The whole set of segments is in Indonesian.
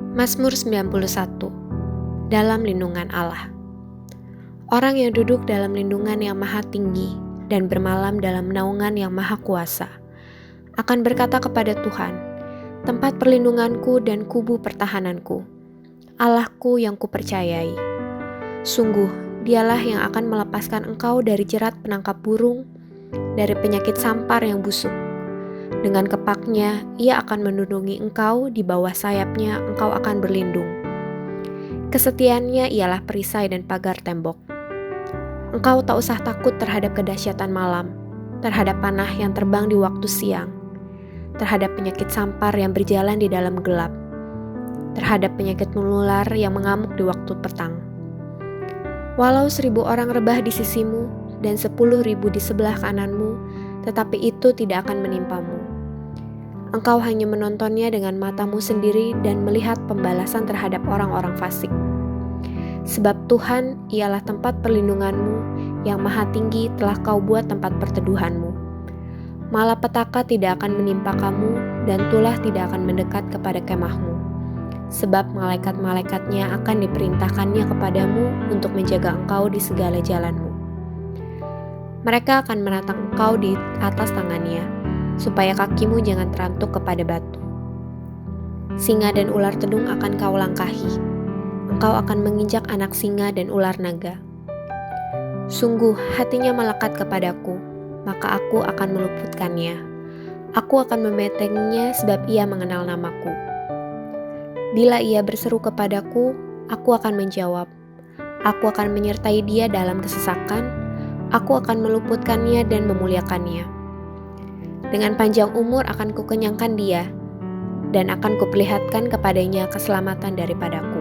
Mazmur 91. Dalam lindungan Allah. Orang yang duduk dalam lindungan yang maha tinggi dan bermalam dalam naungan yang maha kuasa akan berkata kepada Tuhan, tempat perlindunganku dan kubu pertahananku, Allahku yang kupercayai. Sungguh, dialah yang akan melepaskan engkau dari jerat penangkap burung, dari penyakit sampar yang busuk. Dengan kepaknya, ia akan melindungi engkau, di bawah sayapnya engkau akan berlindung. Kesetiaannya ialah perisai dan pagar tembok. Engkau tak usah takut terhadap kedahsyatan malam, terhadap panah yang terbang di waktu siang, terhadap penyakit sampar yang berjalan di dalam gelap, terhadap penyakit menular yang mengamuk di waktu petang. Walau 1.000 orang rebah di sisimu dan 10.000 di sebelah kananmu, tetapi itu tidak akan menimpamu. Engkau hanya menontonnya dengan matamu sendiri dan melihat pembalasan terhadap orang-orang fasik. Sebab Tuhan ialah tempat perlindunganmu, yang maha tinggi telah kau buat tempat perteduhanmu. Malapetaka tidak akan menimpa kamu, dan tulah tidak akan mendekat kepada kemahmu. Sebab malaikat-malaikatnya akan diperintahkannya kepadamu untuk menjaga engkau di segala jalanmu. Mereka akan menatang engkau di atas tangannya, supaya kakimu jangan terantuk kepada batu. Singa dan ular tedung akan kau langkahi. Engkau akan menginjak anak singa dan ular naga. Sungguh hatinya melekat kepadaku, maka aku akan meluputkannya. Aku akan membentenginya sebab ia mengenal namaku. Bila ia berseru kepadaku, aku akan menjawab. Aku akan menyertai dia dalam kesesakan. Aku akan meluputkannya dan memuliakannya. Dengan panjang umur akan kukenyangkan dia, dan akan kuperlihatkan kepadanya keselamatan daripadaku.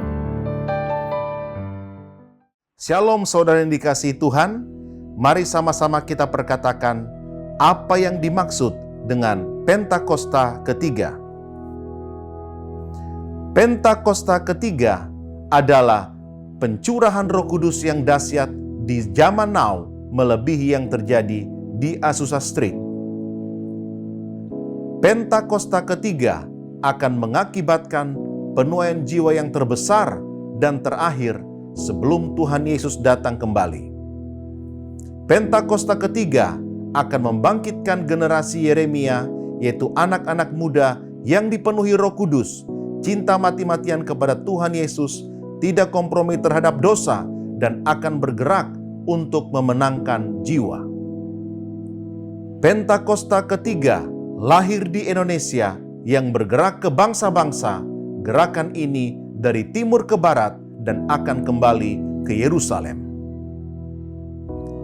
Shalom saudara yang dikasihi Tuhan, mari sama-sama kita perkatakan apa yang dimaksud dengan Pentakosta ketiga. Pentakosta ketiga adalah pencurahan Roh Kudus yang dahsyat di zaman now melebihi yang terjadi di Azusa Street. Pentakosta ketiga akan mengakibatkan penuaian jiwa yang terbesar dan terakhir sebelum Tuhan Yesus datang kembali. Pentakosta ketiga akan membangkitkan generasi Yeremia, yaitu anak-anak muda yang dipenuhi Roh Kudus, cinta mati-matian kepada Tuhan Yesus, tidak kompromi terhadap dosa, dan akan bergerak untuk memenangkan jiwa. Pentakosta ketiga lahir di Indonesia yang bergerak ke bangsa-bangsa. Gerakan ini dari timur ke barat dan akan kembali ke Yerusalem.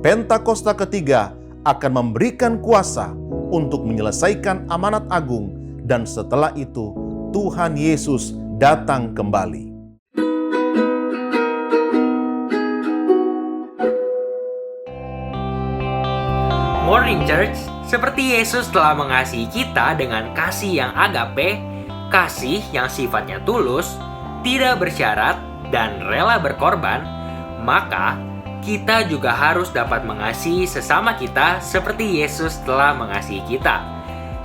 Pentakosta ketiga akan memberikan kuasa untuk menyelesaikan amanat agung, dan setelah itu Tuhan Yesus datang kembali. Morning Church, seperti Yesus telah mengasihi kita dengan kasih yang agape, kasih yang sifatnya tulus, tidak bersyarat, dan rela berkorban, maka kita juga harus dapat mengasihi sesama kita seperti Yesus telah mengasihi kita.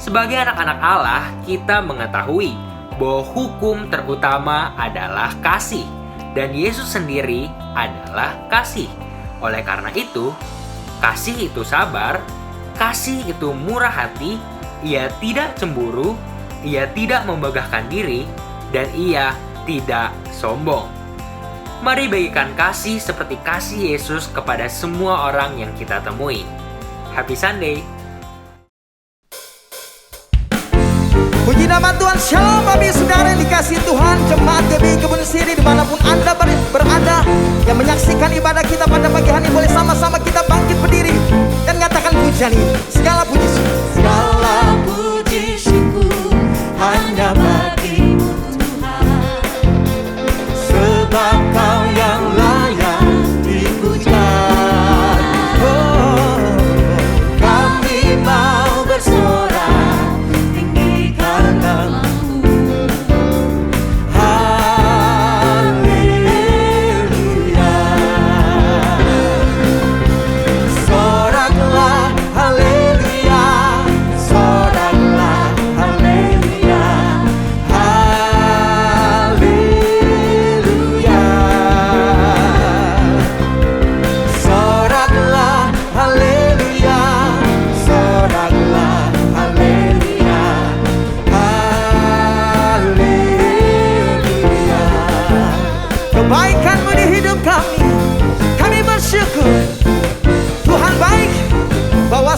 Sebagai anak-anak Allah, kita mengetahui bahwa hukum terutama adalah kasih, dan Yesus sendiri adalah kasih. Oleh karena itu, kasih itu sabar, kasih itu murah hati, ia tidak cemburu, ia tidak membanggakan diri, dan ia tidak sombong. Mari bagikan kasih seperti kasih Yesus kepada semua orang yang kita temui. Happy Sunday! Puji nama Tuhan, shalom Bapak Saudara yang dikasihi Tuhan, jemaat GBI Kebun Siri dimanapun Anda berada, yang menyaksikan ibadah kita pada pagi hari, boleh sama-sama kita bangkit berdiri dan katakan pujian ini. Segala puji syukur hanya bagimu Tuhan, sebab Kau yang layak dipuja. Oh, kami mau bersorak haleluya.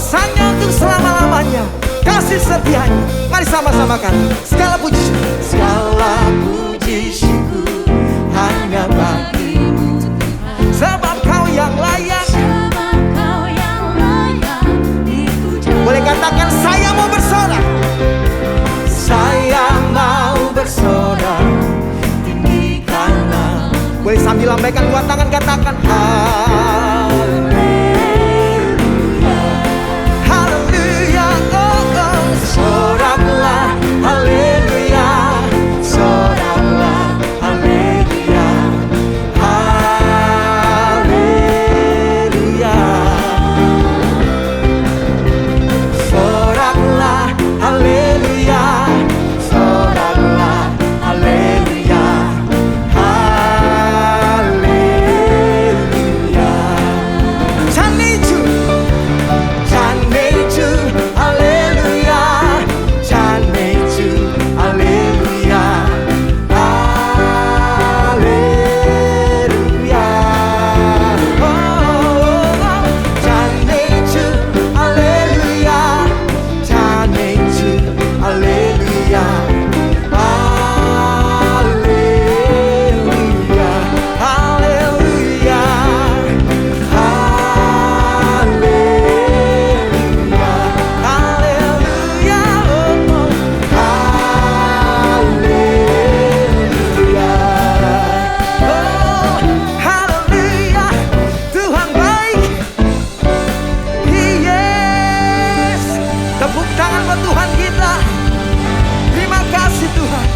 kuasanya untuk selama-lamanya, kasih setianya. Mari sama-sama kan. Segala puji syukur hanya bagimu, sebab kau yang layak. Boleh katakan saya mau bersorak. Saya mau bersorak tinggikanlah. Boleh sambil lambaikan dua tangan, katakan haleluya, haleluya, oh, oh. Soraklah haleluya, soraklah haleluya, haleluya. Soraklah haleluya, soraklah haleluya, haleluya. Janeju, janeju, haleluya, janeju, haleluya, haleluya. Oh, janeju, haleluya, janeju, haleluya, haleluya, haleluya, haleluya, haleluya, oh, haleluya, oh, haleluya. Tuhan baik, yes. Tepuk tangan buat Tuhan kita. Terima kasih Tuhan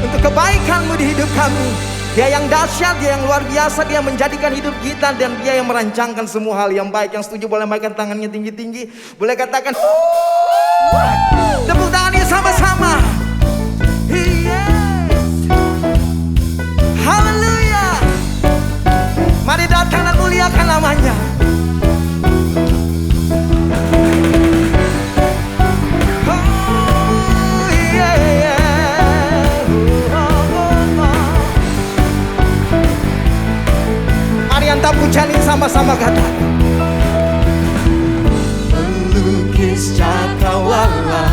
untuk kebaikan-Mu di hidup kami. Dia yang dahsyat, Dia yang luar biasa, Dia yang menjadikan hidup kita, dan Dia yang merancangkan semua hal yang baik. Yang setuju boleh naikkan tangannya tinggi-tinggi. Boleh katakan tepuk tangannya sama-sama. Yes. Haleluya. Mari datang dan muliakan namanya. Oh, yeah, yeah. Oh, oh, oh. Mari anta pujanin sama-sama, katakan melukis cakrawala,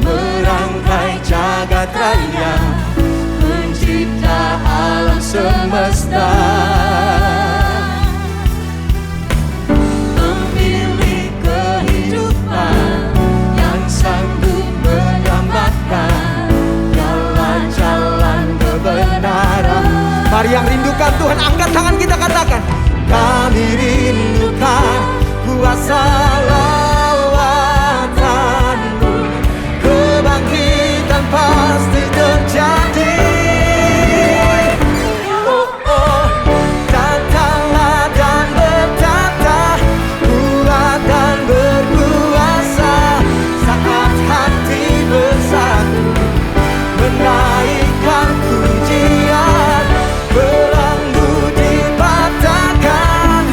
merangkai jagat raya, mencipta alam semesta, memilih kehidupan yang sanggup menyelamatkan, jalan-jalan kebenaran. Mari yang rindukan Tuhan, angkat tangan kita, katakan kami rindukan kuasa lawatan-Mu, kebangkitan pasti terjadi. Oh, oh, datanglah dan bertata, kuat dan berkuasa, saat hati bersatu, menaikkan pujian, belenggu dipatahkan.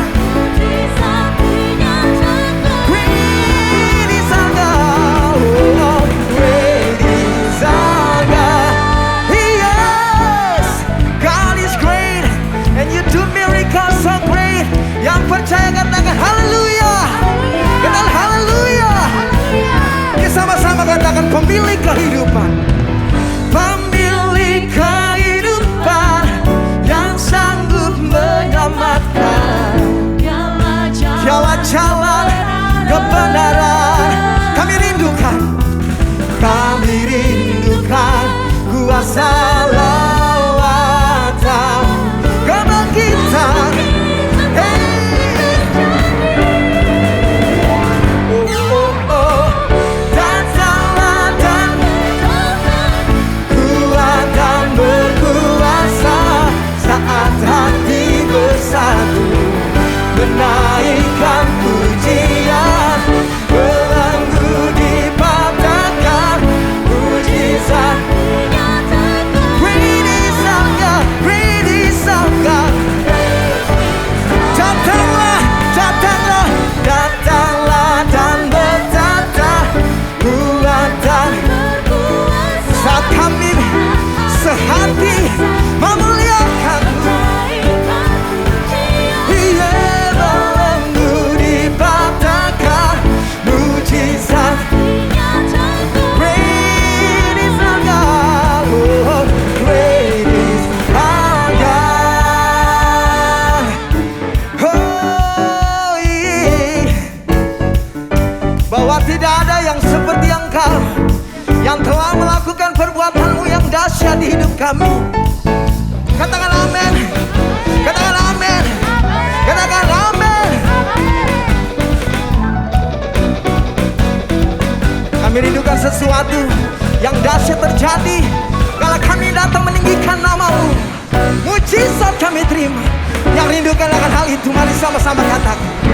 Great is our God, oh, great is our God. Yes, God is great, and you do miracles so great. Yang percaya katakan haleluya, katakan haleluya. Kita sama-sama katakan pemilik kehidupan, pemilik kehidupan yang sanggup menyelamatkan, jalan-jalan kebenaran. Kami rindukan kuasa lawatan, kebangkitan. Hey. Oh, oh, oh. Datanglah dan kuat dan berkuasa, saat hati bersatu, menaikkan pujian, belenggu dipatahkan, mujizat. Great is our God, great is our God. Datanglah, datanglah, datanglah dan bertata, kuatan saat kami sehati memuliakan-Mu. Iya, belenggu dipatahkan, kami. Katakan amin. Katakan amin. Katakan amin. Kami rindukan sesuatu yang dahsyat terjadi kala kami datang meninggikan nama-Mu. Mujizat kami terima. Yang rindukan akan hal itu, mari sama-sama katakan.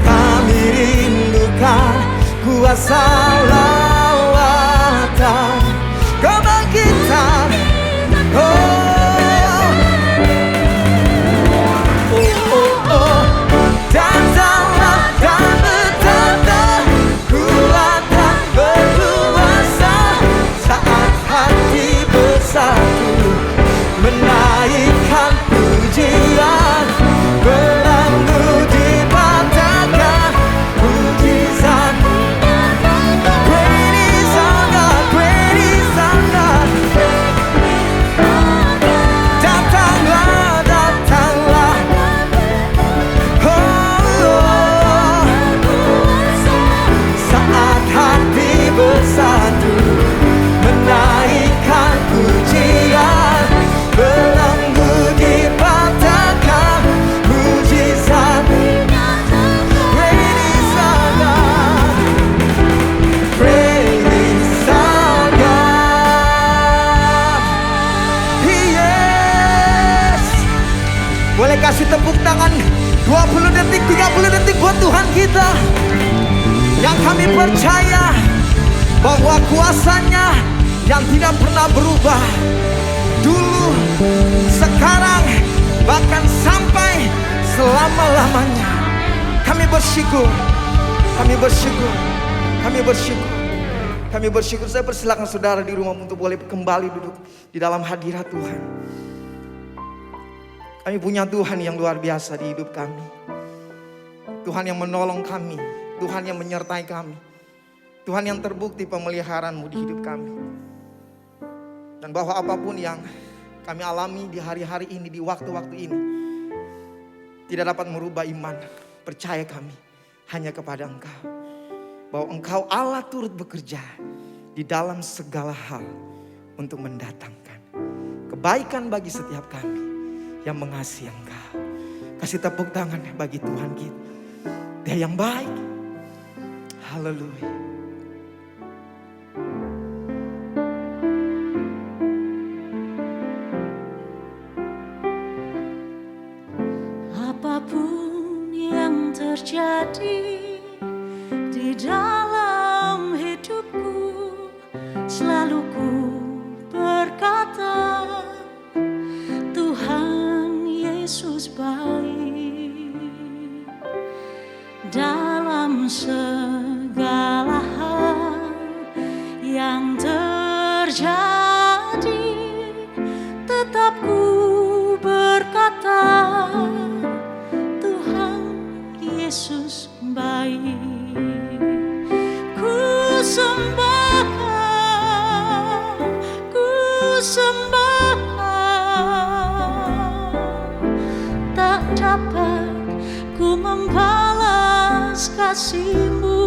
Kami rindukan kuasa lawatan, kebangkitan. Datanglah dan bertanda, kuatan berkuasa saat hati bersatu, menaikkan pujian, belenggu dipatahkan, mujizat. Great is our God, great is our God. Datanglah, datanglah. Saat hati bersatu, menaikkan pujian, belenggu dipatahkan, mujizat. Great is our God, great is our God. Yes. Boleh kasih tepuk tangan 20 detik, 30 detik buat Tuhan kita. Yang kami percaya bahwa kuasanya yang tidak pernah berubah, dulu, sekarang, bahkan sampai selama-lamanya. Kami bersyukur, kami bersyukur, kami bersyukur, kami bersyukur. Saya persilakan saudara di rumah untuk boleh kembali duduk di dalam hadirat Tuhan. Kami punya Tuhan yang luar biasa di hidup kami. Tuhan yang menolong kami, Tuhan yang menyertai kami, Tuhan yang terbukti pemeliharaan-Mu di hidup kami. Dan bahwa apapun yang kami alami di hari-hari ini, di waktu-waktu ini, tidak dapat merubah iman, percaya kami hanya kepada Engkau. Bahwa Engkau Allah turut bekerja di dalam segala hal untuk mendatangkan kebaikan bagi setiap kami yang mengasihi Engkau. Kasih tepuk tangan bagi Tuhan kita. Dia yang baik. Haleluya. Apapun yang terjadi di dalam hidupku, selalu ku berkata, Tuhan Yesus baik. Dalam segala hal yang terjadi, tetap ku berkata, Tuhan Yesus baik. Ku sembah Kau, ku sembah Kau, tak dapat ku membalas kasih-Mu.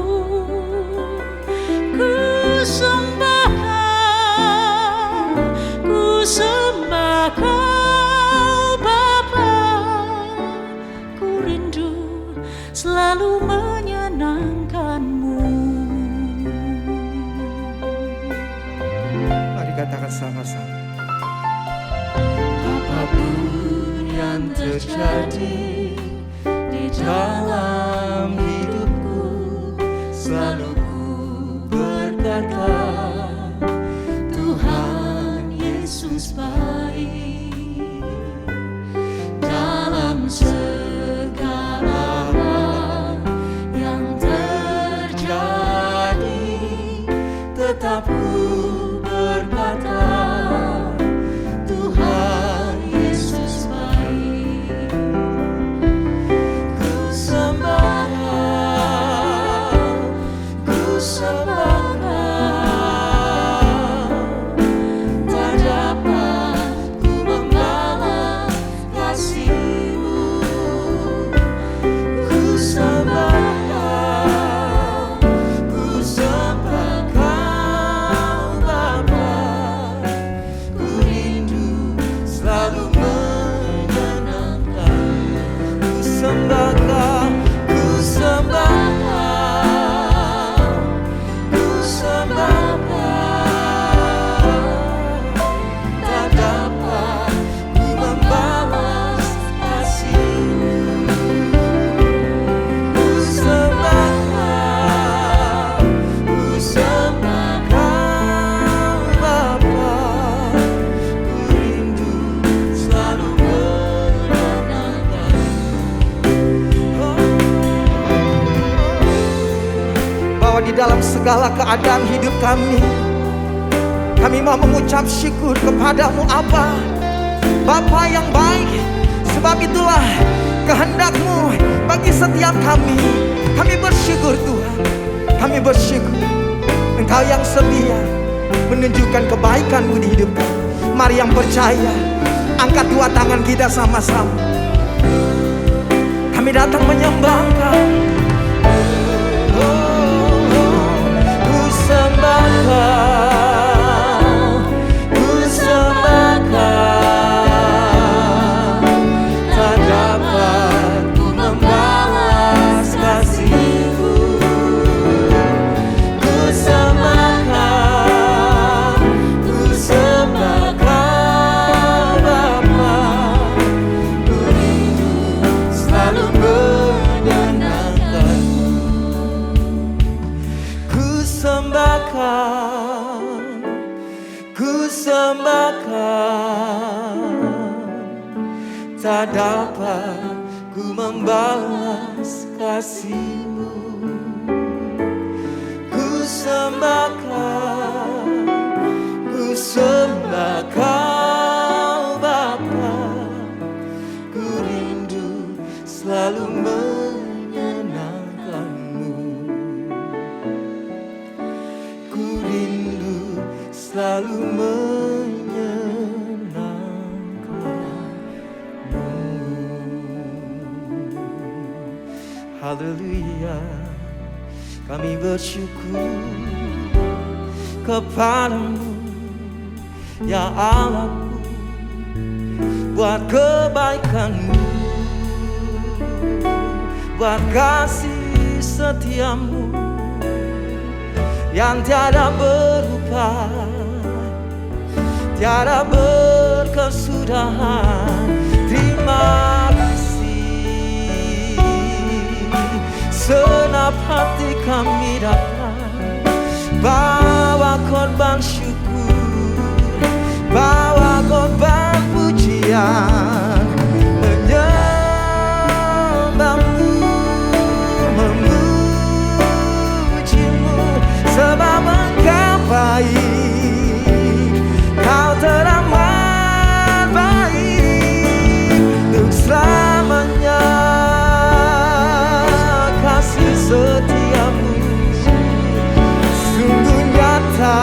Ku sembah Kau, ku sembah Kau Bapa. Ku rindu selalu menyenangkan-Mu. Mari katakan sama-sama. Apapun yang terjadi di dalam hidupku, selalu ku berkata, Tuhan Yesus baik. Dalam segala hal yang terjadi, tetap ku berkata, Tuhan Yesus baik. Ku sembah Kau, ku sembah Kau, tak dapat ku segala keadaan hidup kami. Kami mau mengucap syukur kepadamu Aba, Bapa yang baik. Sebab itulah kehendak-Mu bagi setiap kami. Kami bersyukur Tuhan, kami bersyukur Engkau yang setia menunjukkan kebaikan-Mu di hidup kami. Mari yang percaya, angkat dua tangan kita sama-sama. Kami datang menyembah Engkau. Ku sembah Kau, ku sembah Kau. Tak dapat ku membalas kasih-Mu. Ku sembah Kau, ku sembah Kau Bapa. Ku rindu selalu menyenangkan-Mu. Ku sembah Kau, ku sembah Kau. Tak dapat ku membalas kasih-Mu. Ku sembah Kau, ku sembah Kau Bapa. Ku rindu selalu menyenangkan-Mu. Ku rindu selalu menyenangkan-Mu. Haleluya. Kami bersyukur kepadamu ya Allahku, buat kebaikan-Mu, buat kasih setia-Mu yang tiada berupa, tiada berkesudahan. Terima kasih. Senap hati kami datang bawa korban syukur, bawa korban pujian, menyembah-Mu, memuji-Mu. Sebab Engkau baik, Kau teramat baik untuk selamanya. Kasih setia-Mu sungguh nyata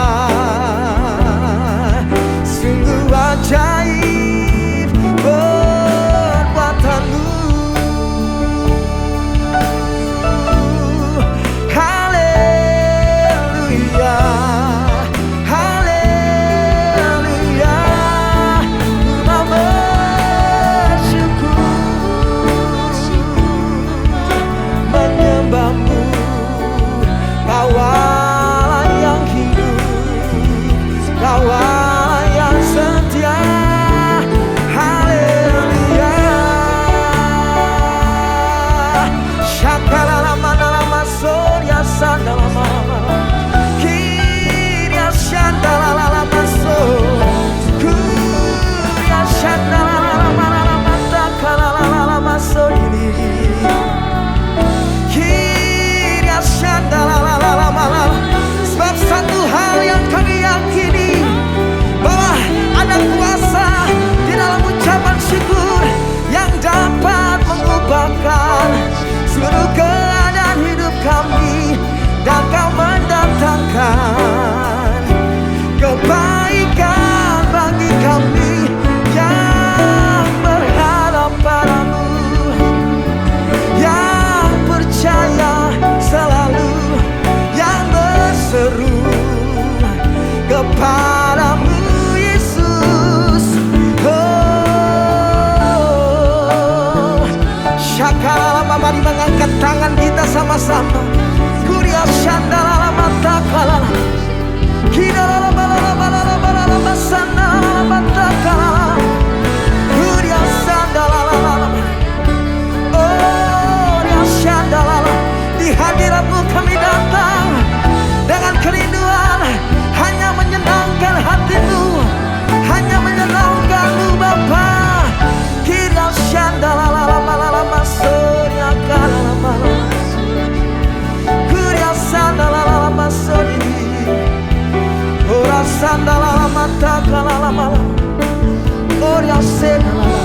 senala.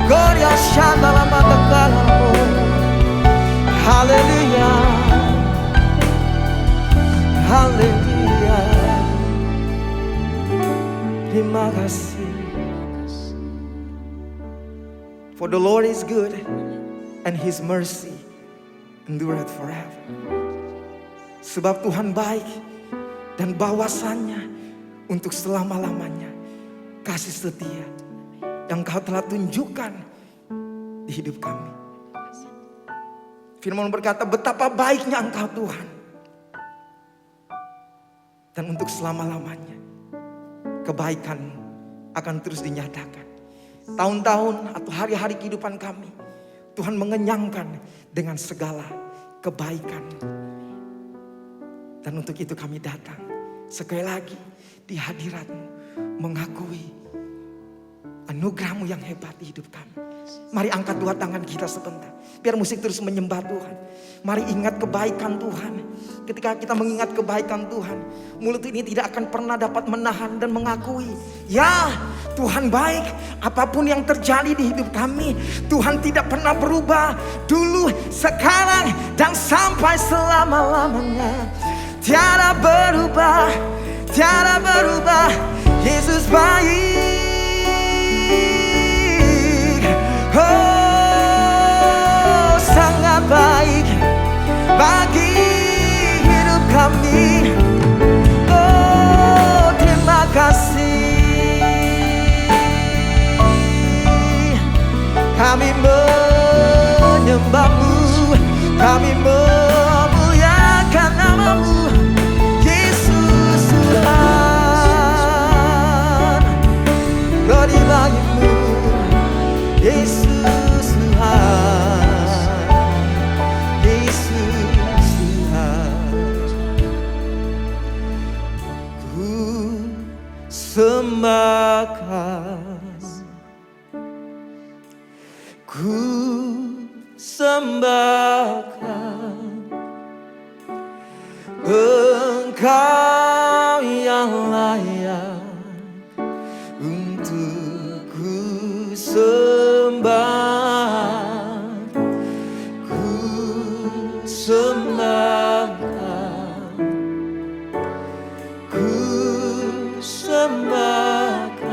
Gloria shandala matakalamo. Haleluya. Haleluya. Terima kasih. For the Lord is good and His mercy endureth forever. Sebab Tuhan baik dan bahwasannya untuk selama-lamanya kasih setia yang Kau telah tunjukkan di hidup kami. Firman berkata, betapa baiknya Engkau Tuhan, dan untuk selama-lamanya kebaikan akan terus dinyatakan. Tahun-tahun atau hari-hari kehidupan kami, Tuhan mengenyangkan dengan segala kebaikan. Dan untuk itu kami datang sekali lagi di hadirat-Mu, mengakui anugerah-Mu yang hebat di hidup kami. Mari angkat dua tangan kita sebentar, biar musik terus menyembah Tuhan. Mari ingat kebaikan Tuhan. Ketika kita mengingat kebaikan Tuhan, mulut ini tidak akan pernah dapat menahan dan mengakui, ya Tuhan baik. Apapun yang terjadi di hidup kami, Tuhan tidak pernah berubah. Dulu, sekarang, dan sampai selama-lamanya. Tiada berubah, tiada berubah. Yesus baik. Oh, sangat baik bagi hidup kami. Oh, terima kasih. Kami menyembah-Mu, kami memuliakan nama-Mu, Yesus Tuhan. Glory bagi-Mu, Yesus Tuhan, Yesus Tuhan. Ku sembahkan, ku sembahkan Engkau yang layak untuk ku sembah. Ku sembahkan, ku sembahkan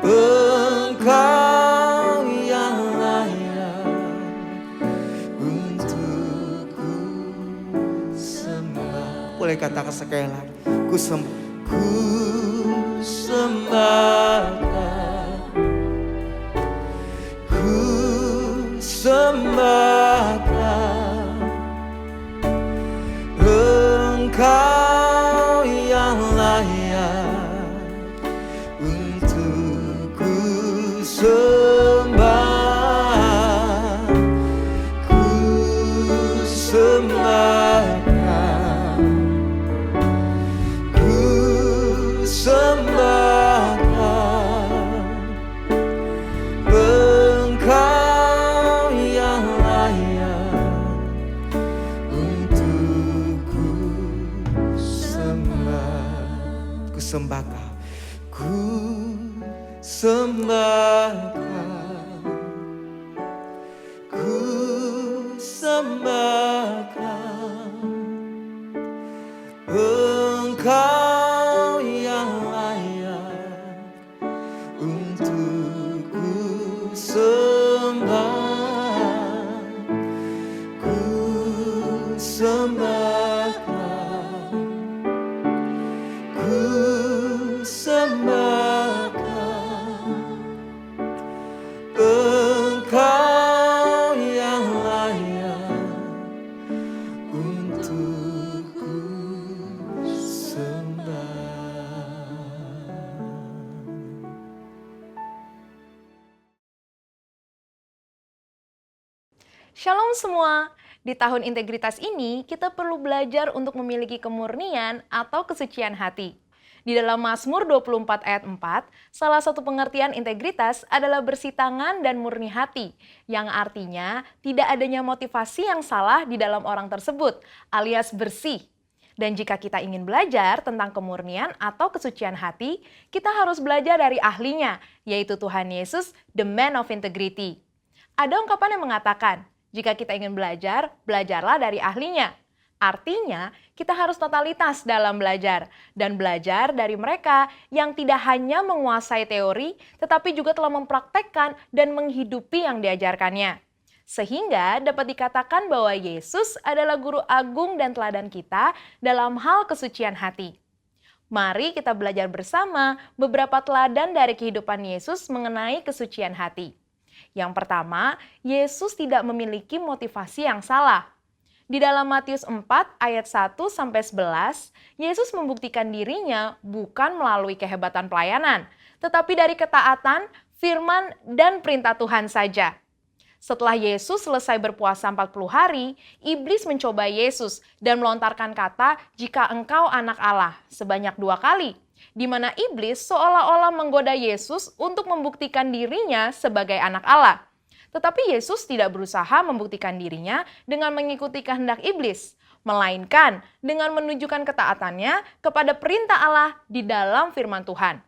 Engkau yang layak untuk ku sembah. Boleh katakan sekali lagi, ku sembah, ku sembahkan, ku sembahkan Engkau yang layak untuk ku sembah. Ku sembahkan, ku sembahkan Engkau yang layak untuk ku sembah. Ku sembahkan, ku sembahkan, ku sembahkan Engkau yang layak untuk ku sembah. Ku sembahkan, ku sembahkan Engkau yang layak untuk ku sembah. Shalom semua. Di tahun integritas ini, kita perlu belajar untuk memiliki kemurnian atau kesucian hati. Di dalam Mazmur 24 ayat 4, salah satu pengertian integritas adalah bersih tangan dan murni hati, yang artinya tidak adanya motivasi yang salah di dalam orang tersebut, alias bersih. Dan jika kita ingin belajar tentang kemurnian atau kesucian hati, kita harus belajar dari ahlinya, yaitu Tuhan Yesus, the man of integrity. Ada ungkapan yang mengatakan, jika kita ingin belajar, belajarlah dari ahlinya. Artinya, kita harus totalitas dalam belajar, dan belajar dari mereka yang tidak hanya menguasai teori, tetapi juga telah mempraktekkan dan menghidupi yang diajarkannya. Sehingga dapat dikatakan bahwa Yesus adalah guru agung dan teladan kita dalam hal kesucian hati. Mari kita belajar bersama beberapa teladan dari kehidupan Yesus mengenai kesucian hati. Yang pertama, Yesus tidak memiliki motivasi yang salah. Di dalam Matius 4 ayat 1-11, Yesus membuktikan dirinya bukan melalui kehebatan pelayanan, tetapi dari ketaatan, firman, dan perintah Tuhan saja. Setelah Yesus selesai berpuasa 40 hari, iblis mencoba Yesus dan melontarkan kata, "Jika engkau anak Allah," sebanyak 2 kali, di mana iblis seolah-olah menggoda Yesus untuk membuktikan dirinya sebagai anak Allah. Tetapi Yesus tidak berusaha membuktikan dirinya dengan mengikuti kehendak iblis, melainkan dengan menunjukkan ketaatannya kepada perintah Allah di dalam firman Tuhan.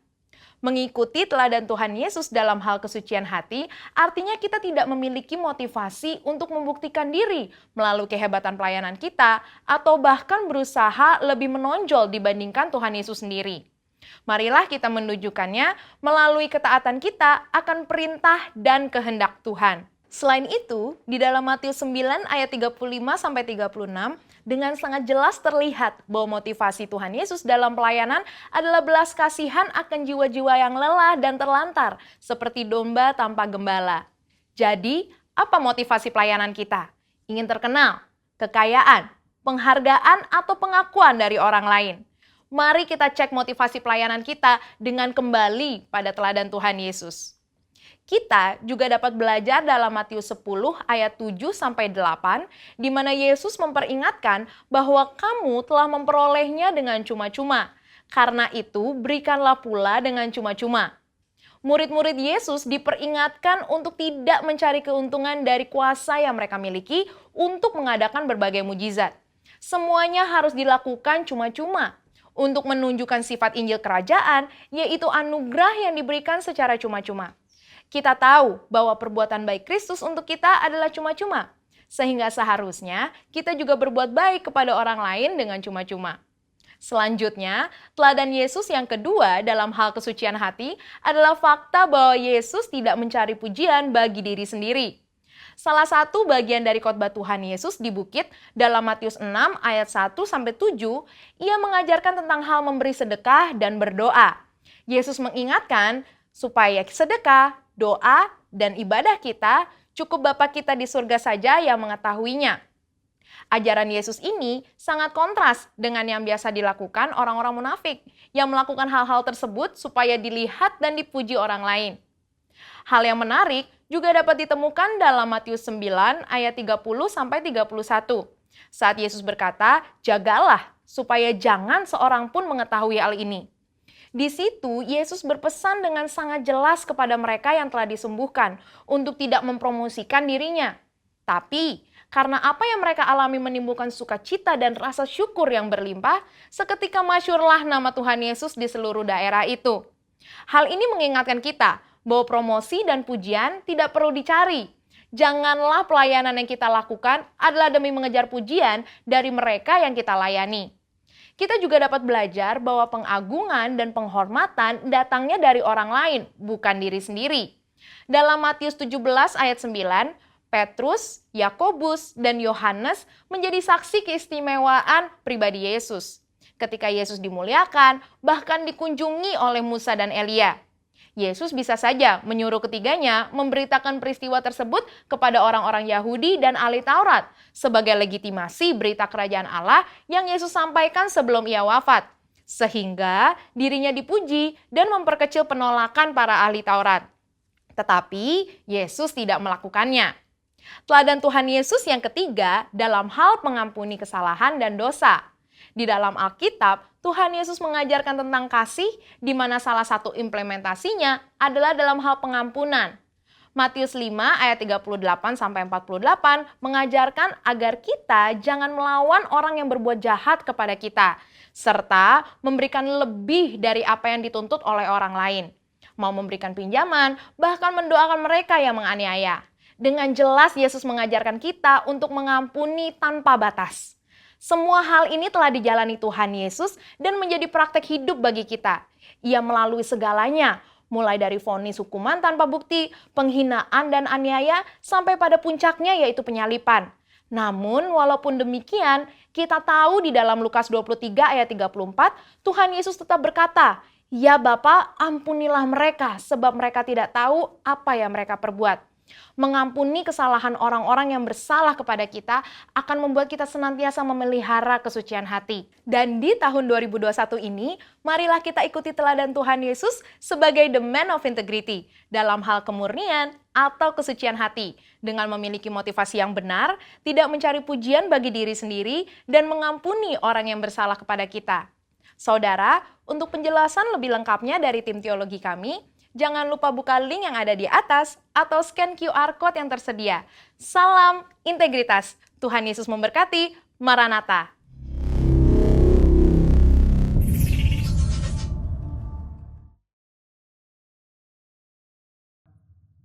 Mengikuti teladan Tuhan Yesus dalam hal kesucian hati, artinya kita tidak memiliki motivasi untuk membuktikan diri melalui kehebatan pelayanan kita, atau bahkan berusaha lebih menonjol dibandingkan Tuhan Yesus sendiri. Marilah kita menunjukkannya melalui ketaatan kita akan perintah dan kehendak Tuhan. Selain itu, di dalam Matius 9 ayat 35-36, dengan sangat jelas terlihat bahwa motivasi Tuhan Yesus dalam pelayanan adalah belas kasihan akan jiwa-jiwa yang lelah dan terlantar, seperti domba tanpa gembala. Jadi, apa motivasi pelayanan kita? Ingin terkenal, kekayaan, penghargaan, atau pengakuan dari orang lain? Mari kita cek motivasi pelayanan kita dengan kembali pada teladan Tuhan Yesus. Kita juga dapat belajar dalam Matius 10 ayat 7-8, di mana Yesus memperingatkan bahwa kamu telah memperolehnya dengan cuma-cuma. Karena itu, berikanlah pula dengan cuma-cuma. Murid-murid Yesus diperingatkan untuk tidak mencari keuntungan dari kuasa yang mereka miliki untuk mengadakan berbagai mujizat. Semuanya harus dilakukan cuma-cuma untuk menunjukkan sifat Injil Kerajaan, yaitu anugerah yang diberikan secara cuma-cuma. Kita tahu bahwa perbuatan baik Kristus untuk kita adalah cuma-cuma, sehingga seharusnya kita juga berbuat baik kepada orang lain dengan cuma-cuma. Selanjutnya, teladan Yesus yang kedua dalam hal kesucian hati adalah fakta bahwa Yesus tidak mencari pujian bagi diri sendiri. Salah satu bagian dari khotbah Tuhan Yesus di bukit dalam Matius 6 ayat 1-7, ia mengajarkan tentang hal memberi sedekah dan berdoa. Yesus mengingatkan supaya sedekah, doa, dan ibadah kita cukup Bapa kita di surga saja yang mengetahuinya. Ajaran Yesus ini sangat kontras dengan yang biasa dilakukan orang-orang munafik yang melakukan hal-hal tersebut supaya dilihat dan dipuji orang lain. Hal yang menarik juga dapat ditemukan dalam Matius 9 ayat 30-31. Saat Yesus berkata, "Jagalah supaya jangan seorang pun mengetahui hal ini." Di situ, Yesus berpesan dengan sangat jelas kepada mereka yang telah disembuhkan untuk tidak mempromosikan dirinya. Tapi, karena apa yang mereka alami menimbulkan sukacita dan rasa syukur yang berlimpah, seketika masyhurlah nama Tuhan Yesus di seluruh daerah itu. Hal ini mengingatkan kita bahwa promosi dan pujian tidak perlu dicari. Janganlah pelayanan yang kita lakukan adalah demi mengejar pujian dari mereka yang kita layani. Kita juga dapat belajar bahwa pengagungan dan penghormatan datangnya dari orang lain, bukan diri sendiri. Dalam Matius 17 ayat 9, Petrus, Yakobus, dan Yohanes menjadi saksi keistimewaan pribadi Yesus. Ketika Yesus dimuliakan, bahkan dikunjungi oleh Musa dan Elia. Yesus bisa saja menyuruh ketiganya memberitakan peristiwa tersebut kepada orang-orang Yahudi dan ahli Taurat sebagai legitimasi berita kerajaan Allah yang Yesus sampaikan sebelum ia wafat, sehingga dirinya dipuji dan memperkecil penolakan para ahli Taurat. Tetapi Yesus tidak melakukannya. Teladan Tuhan Yesus yang ketiga dalam hal mengampuni kesalahan dan dosa. Di dalam Alkitab, Tuhan Yesus mengajarkan tentang kasih, di mana salah satu implementasinya adalah dalam hal pengampunan. Matius 5 ayat 38-48 mengajarkan agar kita jangan melawan orang yang berbuat jahat kepada kita, serta memberikan lebih dari apa yang dituntut oleh orang lain. Mau memberikan pinjaman, bahkan mendoakan mereka yang menganiaya. Dengan jelas Yesus mengajarkan kita untuk mengampuni tanpa batas. Semua hal ini telah dijalani Tuhan Yesus dan menjadi praktek hidup bagi kita. Ia melalui segalanya, mulai dari vonis hukuman tanpa bukti, penghinaan dan aniaya, sampai pada puncaknya yaitu penyalipan. Namun walaupun demikian, kita tahu di dalam Lukas 23 ayat 34, Tuhan Yesus tetap berkata, "Ya Bapa, ampunilah mereka, sebab mereka tidak tahu apa yang mereka perbuat." Mengampuni kesalahan orang-orang yang bersalah kepada kita akan membuat kita senantiasa memelihara kesucian hati. Dan di tahun 2021 ini, marilah kita ikuti teladan Tuhan Yesus sebagai the man of integrity dalam hal kemurnian atau kesucian hati, dengan memiliki motivasi yang benar, tidak mencari pujian bagi diri sendiri, dan mengampuni orang yang bersalah kepada kita. Saudara, untuk penjelasan lebih lengkapnya dari tim teologi kami, jangan lupa buka link yang ada di atas atau scan QR Code yang tersedia. Salam integritas. Tuhan Yesus memberkati. Maranatha.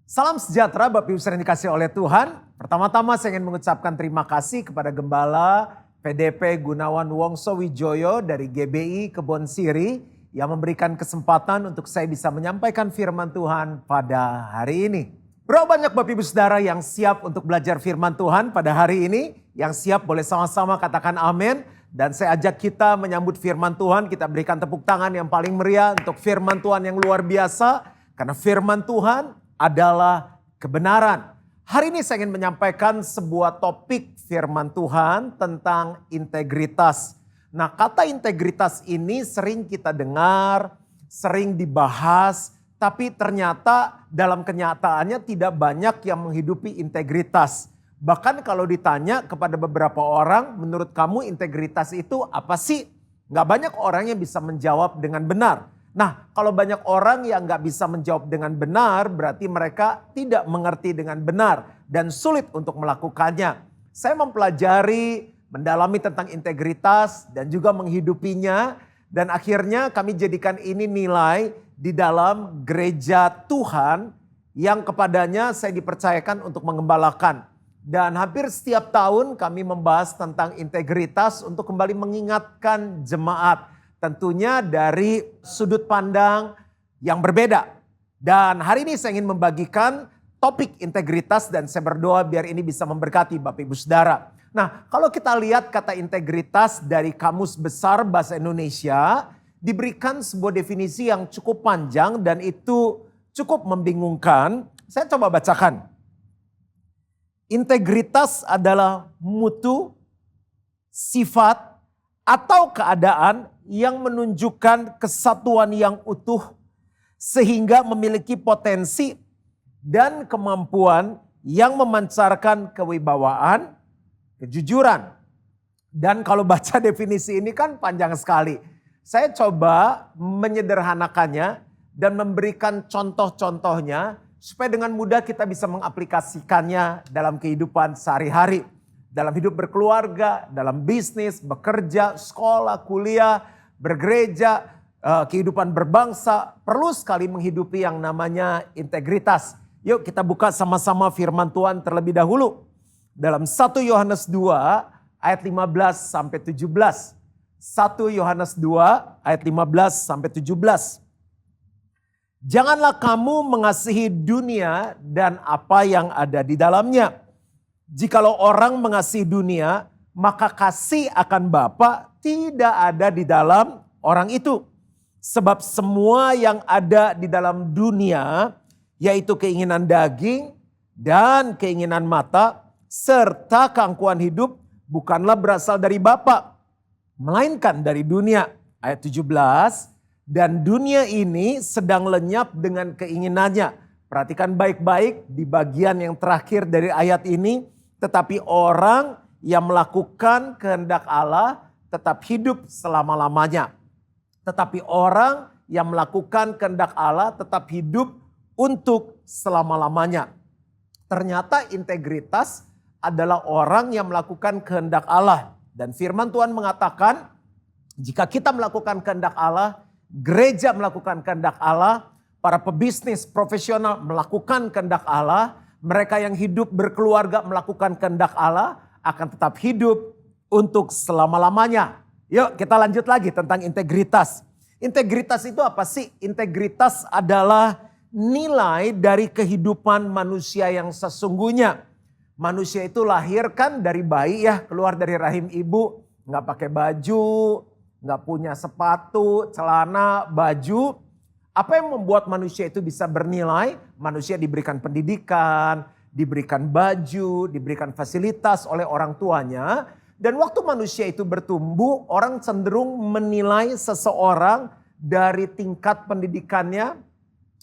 Salam sejahtera Bapak Ibu yang dikasih oleh Tuhan. Pertama-tama saya ingin mengucapkan terima kasih kepada Gembala PDP Gunawan Wongso Wijoyo dari GBI Kebon Siri yang memberikan kesempatan untuk saya bisa menyampaikan firman Tuhan pada hari ini. Berapa banyak Bapak Ibu Saudara yang siap untuk belajar firman Tuhan pada hari ini? Yang siap boleh sama-sama katakan amin. Dan saya ajak kita menyambut firman Tuhan, kita berikan tepuk tangan yang paling meriah untuk firman Tuhan yang luar biasa. Karena firman Tuhan adalah kebenaran. Hari ini saya ingin menyampaikan sebuah topik firman Tuhan tentang integritas. Nah, kata integritas ini sering kita dengar, sering dibahas, tapi ternyata dalam kenyataannya tidak banyak yang menghidupi integritas. Bahkan kalau ditanya kepada beberapa orang, menurut kamu integritas itu apa sih? Nggak banyak orang yang bisa menjawab dengan benar. Nah, kalau banyak orang yang nggak bisa menjawab dengan benar, berarti mereka tidak mengerti dengan benar dan sulit untuk melakukannya. Saya mempelajari, mendalami tentang integritas dan juga menghidupinya. Dan akhirnya kami jadikan ini nilai di dalam gereja Tuhan yang kepadanya saya dipercayakan untuk mengembalakan. Dan hampir setiap tahun kami membahas tentang integritas untuk kembali mengingatkan jemaat. Tentunya dari sudut pandang yang berbeda. Dan hari ini saya ingin membagikan topik integritas dan saya berdoa biar ini bisa memberkati Bapak Ibu Saudara. Nah, kalau kita lihat kata integritas dari Kamus Besar Bahasa Indonesia, diberikan sebuah definisi yang cukup panjang dan itu cukup membingungkan. Saya coba bacakan. Integritas adalah mutu, sifat, atau keadaan yang menunjukkan kesatuan yang utuh sehingga memiliki potensi dan kemampuan yang memancarkan kewibawaan, kejujuran. Dan kalau baca definisi ini kan panjang sekali. Saya coba menyederhanakannya dan memberikan contoh-contohnya supaya dengan mudah kita bisa mengaplikasikannya dalam kehidupan sehari-hari. Dalam hidup berkeluarga, dalam bisnis, bekerja, sekolah, kuliah, bergereja, kehidupan berbangsa. Perlu sekali menghidupi yang namanya integritas. Yuk kita buka sama-sama firman Tuhan terlebih dahulu. Dalam 1 Yohanes 2 ayat 15 sampai 17. 1 Yohanes 2 ayat 15 sampai 17. Janganlah kamu mengasihi dunia dan apa yang ada di dalamnya. Jikalau orang mengasihi dunia, maka kasih akan Bapa tidak ada di dalam orang itu. Sebab semua yang ada di dalam dunia, yaitu keinginan daging dan keinginan mata, serta keangkuhan hidup bukanlah berasal dari Bapa, melainkan dari dunia. Ayat 17, dan dunia ini sedang lenyap dengan keinginannya. Perhatikan baik-baik di bagian yang terakhir dari ayat ini. Tetapi orang yang melakukan kehendak Allah tetap hidup selama-lamanya. Tetapi orang yang melakukan kehendak Allah tetap hidup untuk selama-lamanya. Ternyata integritas adalah orang yang melakukan kehendak Allah. Dan firman Tuhan mengatakan, jika kita melakukan kehendak Allah, gereja melakukan kehendak Allah, para pebisnis profesional melakukan kehendak Allah, mereka yang hidup berkeluarga melakukan kehendak Allah, akan tetap hidup untuk selama-lamanya. Yuk kita lanjut lagi tentang integritas. Integritas itu apa sih? Integritas adalah nilai dari kehidupan manusia yang sesungguhnya. Manusia itu lahir kan dari bayi ya, keluar dari rahim ibu, nggak pakai baju, nggak punya sepatu, celana, baju. Apa yang membuat manusia itu bisa bernilai? Manusia diberikan pendidikan, diberikan baju, diberikan fasilitas oleh orang tuanya. Dan waktu manusia itu bertumbuh, orang cenderung menilai seseorang dari tingkat pendidikannya,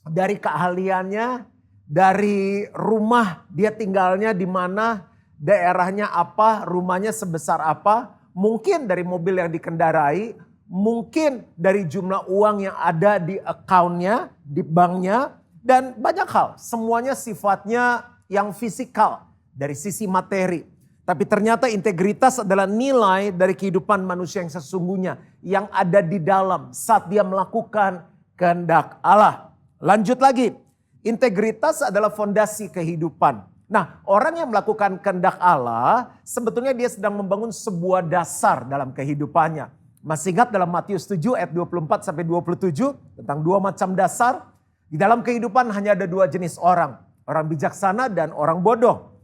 dari keahliannya, dari rumah dia tinggalnya di mana, daerahnya apa, rumahnya sebesar apa. Mungkin dari mobil yang dikendarai, mungkin dari jumlah uang yang ada di account-nya, di banknya, dan banyak hal. Semuanya sifatnya yang fisikal dari sisi materi. Tapi ternyata integritas adalah nilai dari kehidupan manusia yang sesungguhnya, yang ada di dalam saat dia melakukan kehendak Allah. Lanjut lagi, integritas adalah fondasi kehidupan. Nah, orang yang melakukan kehendak Allah, sebetulnya dia sedang membangun sebuah dasar dalam kehidupannya. Masih ingat dalam Matius 7 ayat 24-27 tentang dua macam dasar? Di dalam kehidupan hanya ada dua jenis orang. Orang bijaksana dan orang bodoh.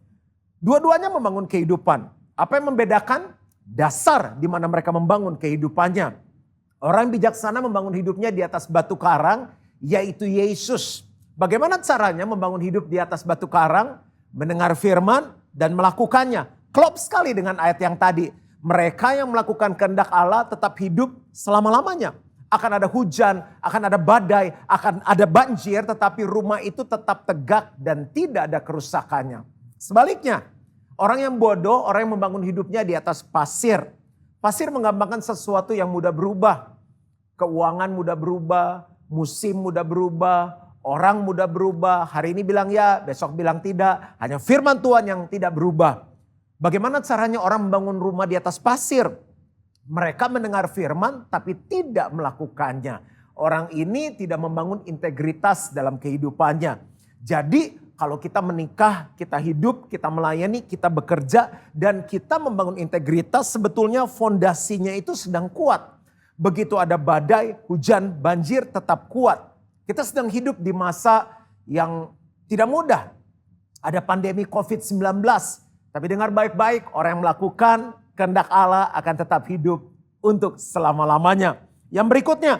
Dua-duanya membangun kehidupan. Apa yang membedakan? Dasar di mana mereka membangun kehidupannya. Orang bijaksana membangun hidupnya di atas batu karang, yaitu Yesus. Bagaimana caranya membangun hidup di atas batu karang? Mendengar firman dan melakukannya. Klop sekali dengan ayat yang tadi. Mereka yang melakukan kehendak Allah tetap hidup selama-lamanya. Akan ada hujan, akan ada badai, akan ada banjir, tetapi rumah itu tetap tegak dan tidak ada kerusakannya. Sebaliknya, orang yang bodoh, orang yang membangun hidupnya di atas pasir. Pasir menggambarkan sesuatu yang mudah berubah. Keuangan mudah berubah, musim mudah berubah, orang mudah berubah. Hari ini bilang ya, besok bilang tidak. Hanya firman Tuhan yang tidak berubah. Bagaimana caranya orang membangun rumah di atas pasir? Mereka mendengar firman tapi tidak melakukannya. Orang ini tidak membangun integritas dalam kehidupannya. Jadi kalau kita menikah, kita hidup, kita melayani, kita bekerja, dan kita membangun integritas, sebetulnya fondasinya itu sedang kuat. Begitu ada badai, hujan, banjir tetap kuat. Kita sedang hidup di masa yang tidak mudah. Ada pandemi COVID-19. Tapi dengar baik-baik, orang yang melakukan kehendak Allah akan tetap hidup untuk selama-lamanya. Yang berikutnya,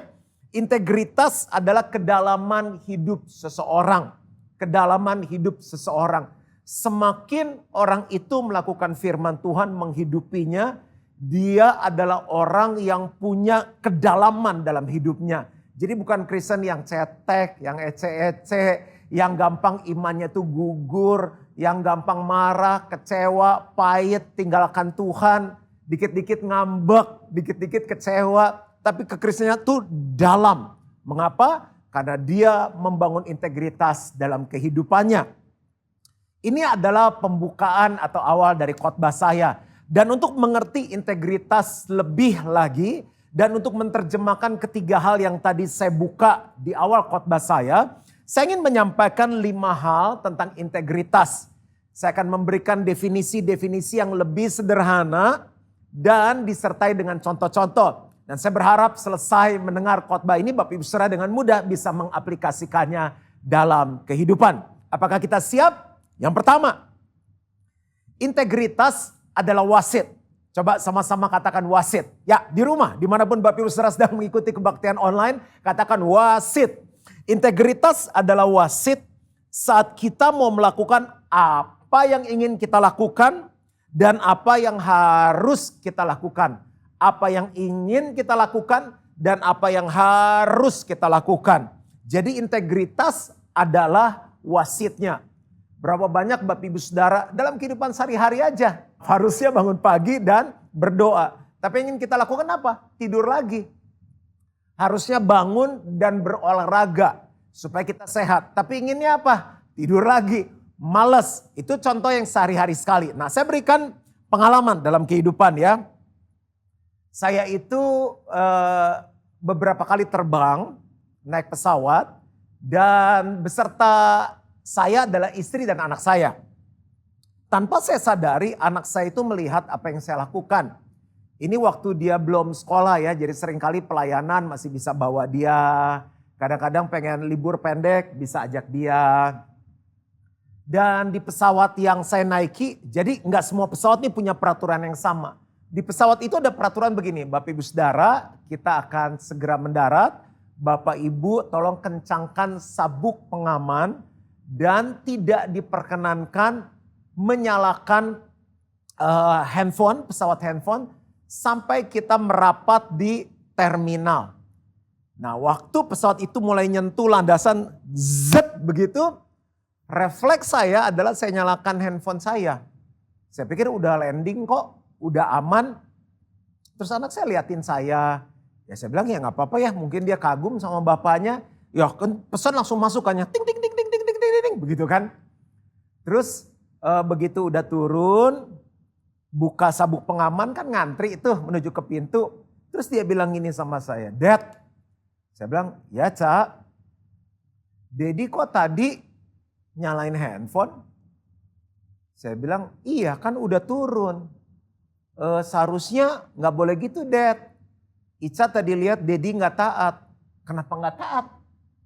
integritas adalah kedalaman hidup seseorang. Kedalaman hidup seseorang. Semakin orang itu melakukan firman Tuhan, menghidupinya, dia adalah orang yang punya kedalaman dalam hidupnya. Jadi bukan Kristen yang cetek, yang ece-ece, yang gampang imannya tuh gugur, yang gampang marah, kecewa, pahit, tinggalkan Tuhan, dikit-dikit ngambek, dikit-dikit kecewa, tapi kekristenannya tuh dalam. Mengapa? Karena dia membangun integritas dalam kehidupannya. Ini adalah pembukaan atau awal dari khotbah saya. Dan untuk mengerti integritas lebih lagi, dan untuk menerjemahkan ketiga hal yang tadi saya buka di awal khotbah saya ingin menyampaikan 5 hal tentang integritas. Saya akan memberikan definisi-definisi yang lebih sederhana dan disertai dengan contoh-contoh. Dan saya berharap selesai mendengar khotbah ini Bapak Ibu Saudara dengan mudah bisa mengaplikasikannya dalam kehidupan. Apakah kita siap? Yang pertama, integritas adalah wasit. Coba sama-sama katakan wasit. Ya, di rumah, dimanapun Bapak Ibu Saudara sedang mengikuti kebaktian online, katakan wasit. Integritas adalah wasit saat kita mau melakukan apa yang ingin kita lakukan dan apa yang harus kita lakukan. Apa yang ingin kita lakukan dan apa yang harus kita lakukan. Jadi integritas adalah wasitnya. Berapa banyak Bapak Ibu Saudara dalam kehidupan sehari-hari aja harusnya bangun pagi dan berdoa. Tapi yang ingin kita lakukan apa? Tidur lagi. Harusnya bangun dan berolahraga. supaya kita sehat. Tapi inginnya apa? Tidur lagi, males. Itu contoh yang sehari-hari sekali. Nah, saya berikan pengalaman dalam kehidupan ya. Saya itu beberapa kali terbang, naik pesawat, dan beserta saya adalah istri dan anak saya. Tanpa saya sadari, anak saya itu melihat apa yang saya lakukan. Ini waktu dia belum sekolah ya, jadi seringkali pelayanan masih bisa bawa dia. Kadang-kadang pengen libur pendek, bisa ajak dia. Dan di pesawat yang saya naiki, jadi nggak semua pesawat ini punya peraturan yang sama. Di pesawat itu ada peraturan begini, Bapak Ibu Saudara, kita akan segera mendarat. Bapak Ibu tolong kencangkan sabuk pengaman dan tidak diperkenankan menyalakan handphone, pesawat handphone sampai kita merapat di terminal. Nah, waktu pesawat itu mulai nyentuh landasan, zet begitu, refleks saya adalah saya nyalakan handphone saya. Saya pikir udah landing kok, udah aman. Terus anak saya liatin saya. Ya saya bilang ya nggak apa-apa ya, mungkin dia kagum sama bapaknya. Ya kan pesan langsung masukannya, ting ting ting ting ting ting ting ting, begitu kan. Terus begitu udah turun, buka sabuk pengaman kan ngantri itu menuju ke pintu. Terus dia bilang gini sama saya, Dad. Saya bilang, ya Cak, Dedi kok tadi nyalain handphone? Saya bilang, iya kan udah turun. Seharusnya gak boleh gitu Dad. Ica tadi lihat Dedi gak taat. Kenapa gak taat?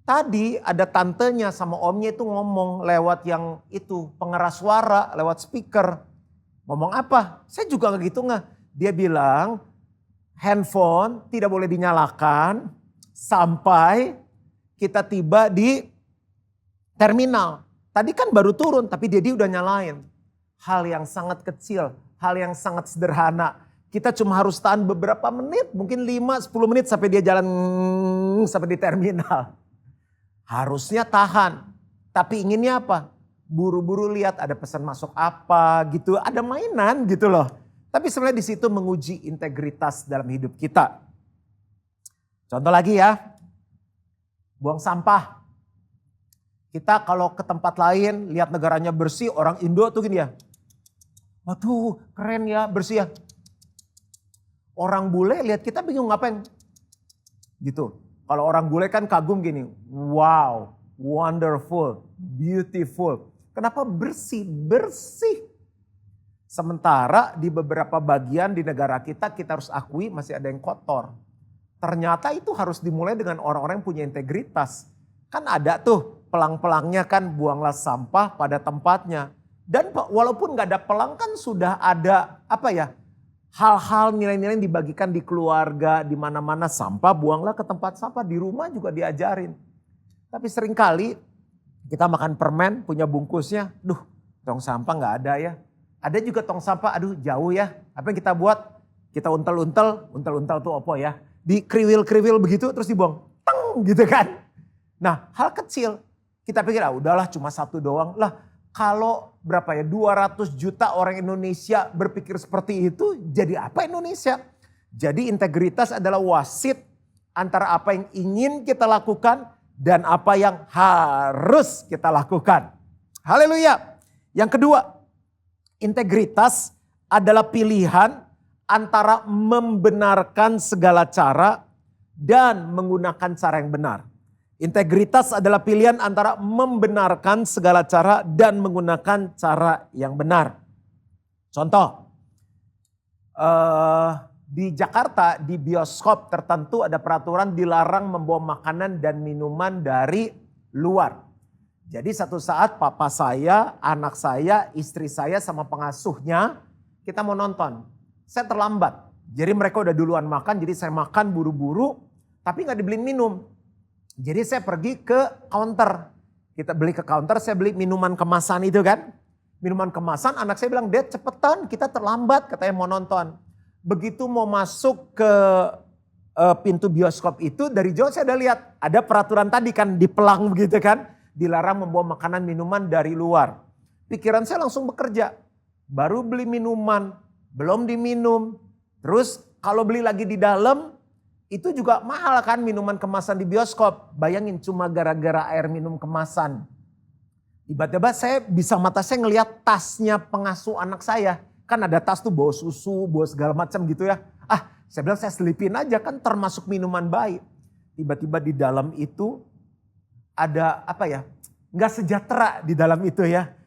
Tadi ada tantenya sama omnya itu ngomong lewat yang itu pengeras suara, lewat speaker. Ngomong apa? Saya juga gak gitu nggak. Dia bilang handphone tidak boleh dinyalakan sampai kita tiba di terminal. Tadi kan baru turun tapi Dedi udah nyalain. Hal yang sangat kecil, hal yang sangat sederhana. Kita cuma harus tahan beberapa menit, mungkin 5-10 menit sampai dia jalan sampai di terminal. Harusnya tahan, tapi inginnya apa? Buru-buru lihat ada pesan masuk apa gitu, ada mainan gitu loh. Tapi sebenarnya di situ menguji integritas dalam hidup kita. Contoh lagi ya, buang sampah. Kita kalau ke tempat lain lihat negaranya bersih, orang Indo tuh gini ya. Waduh keren ya, bersih ya. Orang bule lihat kita bingung ngapain. Gitu. Kalau orang bule kan kagum gini, wow, wonderful, beautiful. Kenapa bersih? Bersih. Sementara di beberapa bagian di negara kita harus akui masih ada yang kotor. Ternyata itu harus dimulai dengan orang-orang yang punya integritas. Kan ada tuh pelang-pelangnya kan, buanglah sampah pada tempatnya. Dan walaupun gak ada pelang kan sudah ada apa ya, hal-hal nilai-nilai yang dibagikan di keluarga, di mana-mana sampah buanglah ke tempat sampah, di rumah juga diajarin. Tapi seringkali kita makan permen punya bungkusnya, duh tong sampah gak ada ya. Ada juga tong sampah, aduh jauh ya. Apa yang kita buat? Kita untel-untel tuh apa ya. Di kriwil-kriwil begitu terus dibuang, teng gitu kan. Nah hal kecil, kita pikir udahlah cuma satu doang. Lah kalau berapa ya 200 juta orang Indonesia berpikir seperti itu, jadi apa Indonesia? Jadi integritas adalah wasit antara apa yang ingin kita lakukan dan apa yang harus kita lakukan. Haleluya. Yang kedua, integritas adalah pilihan antara membenarkan segala cara dan menggunakan cara yang benar. Integritas adalah pilihan antara membenarkan segala cara dan menggunakan cara yang benar. Contoh, di Jakarta di bioskop tertentu ada peraturan dilarang membawa makanan dan minuman dari luar. Jadi satu saat papa saya, anak saya, istri saya sama pengasuhnya kita mau nonton. Saya terlambat, jadi mereka udah duluan makan, jadi saya makan buru-buru tapi gak dibeliin minum. Jadi saya pergi ke counter. Kita beli ke counter, saya beli minuman kemasan itu kan. Minuman kemasan, anak saya bilang, Dad cepetan kita terlambat katanya mau nonton. Begitu mau masuk ke pintu bioskop itu, dari jauh saya udah lihat. Ada peraturan tadi kan, dipelang begitu kan. Dilarang membawa makanan minuman dari luar. Pikiran saya langsung bekerja. Baru beli minuman, belum diminum. Terus kalau beli lagi di dalam, itu juga mahal kan minuman kemasan di bioskop. Bayangin cuma gara-gara air minum kemasan. Tiba-tiba saya bisa mata saya ngelihat tasnya pengasuh anak saya. Kan ada tas tuh bawa susu, bawa segala macam gitu ya. Saya bilang saya selipin aja kan termasuk minuman baik. Tiba-tiba di dalam itu ada apa ya, nggak sejahtera di dalam itu ya.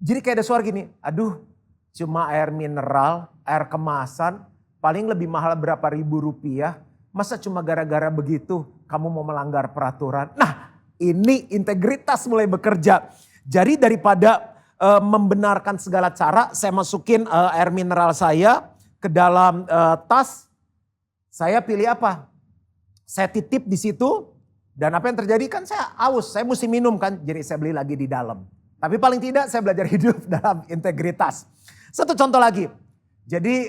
Jadi kayak ada suara gini, aduh cuma air mineral, air kemasan, paling lebih mahal berapa ribu rupiah. Masa cuma gara-gara begitu kamu mau melanggar peraturan. Nah ini integritas mulai bekerja. Jadi daripada membenarkan segala cara, saya masukin air mineral saya ke dalam tas. Saya pilih apa? Saya titip di situ dan apa yang terjadi kan saya haus, saya mesti minum kan. Jadi saya beli lagi di dalam. Tapi paling tidak saya belajar hidup dalam integritas. Satu contoh lagi. Jadi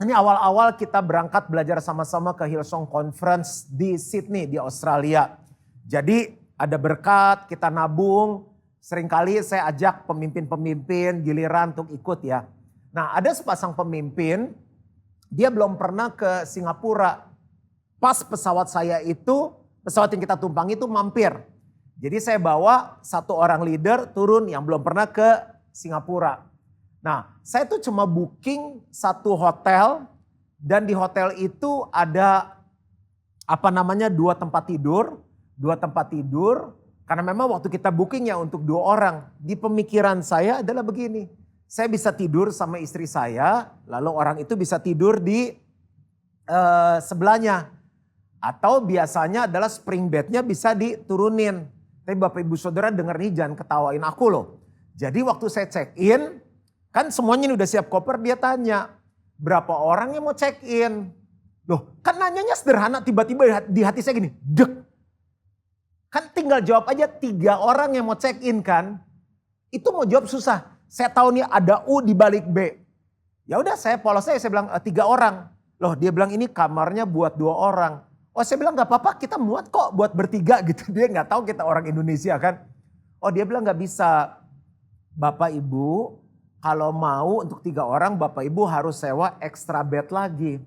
ini awal-awal kita berangkat belajar sama-sama ke Hillsong Conference di Sydney di Australia. Jadi ada berkat, kita nabung. Seringkali saya ajak pemimpin-pemimpin giliran untuk ikut ya. Nah ada sepasang pemimpin, dia belum pernah ke Singapura. Pas pesawat saya itu, pesawat yang kita tumpangi itu mampir. Jadi saya bawa satu orang leader turun yang belum pernah ke Singapura. Nah saya tuh cuma booking satu hotel dan di hotel itu ada dua tempat tidur. Karena memang waktu kita bookingnya untuk 2 orang. Di pemikiran saya adalah begini. Saya bisa tidur sama istri saya, lalu orang itu bisa tidur di sebelahnya. Atau biasanya adalah spring bednya bisa diturunin. Tapi Bapak Ibu Saudara denger nih jangan ketawain aku loh. Jadi waktu saya check in, kan semuanya udah siap koper, dia tanya, berapa orang yang mau check in? Loh kan nanyanya sederhana, tiba-tiba di hati saya gini, dek. Kan tinggal jawab aja 3 orang yang mau check in kan. Itu mau jawab susah. Saya tahu nih ada U di balik B. Ya udah saya polos saya bilang 3 orang. Loh dia bilang ini kamarnya buat 2 orang. Oh saya bilang gak apa-apa kita muat kok buat bertiga gitu. Dia gak tahu kita orang Indonesia kan. Oh dia bilang gak bisa. Bapak Ibu kalau mau untuk 3 orang Bapak Ibu harus sewa extra bed lagi.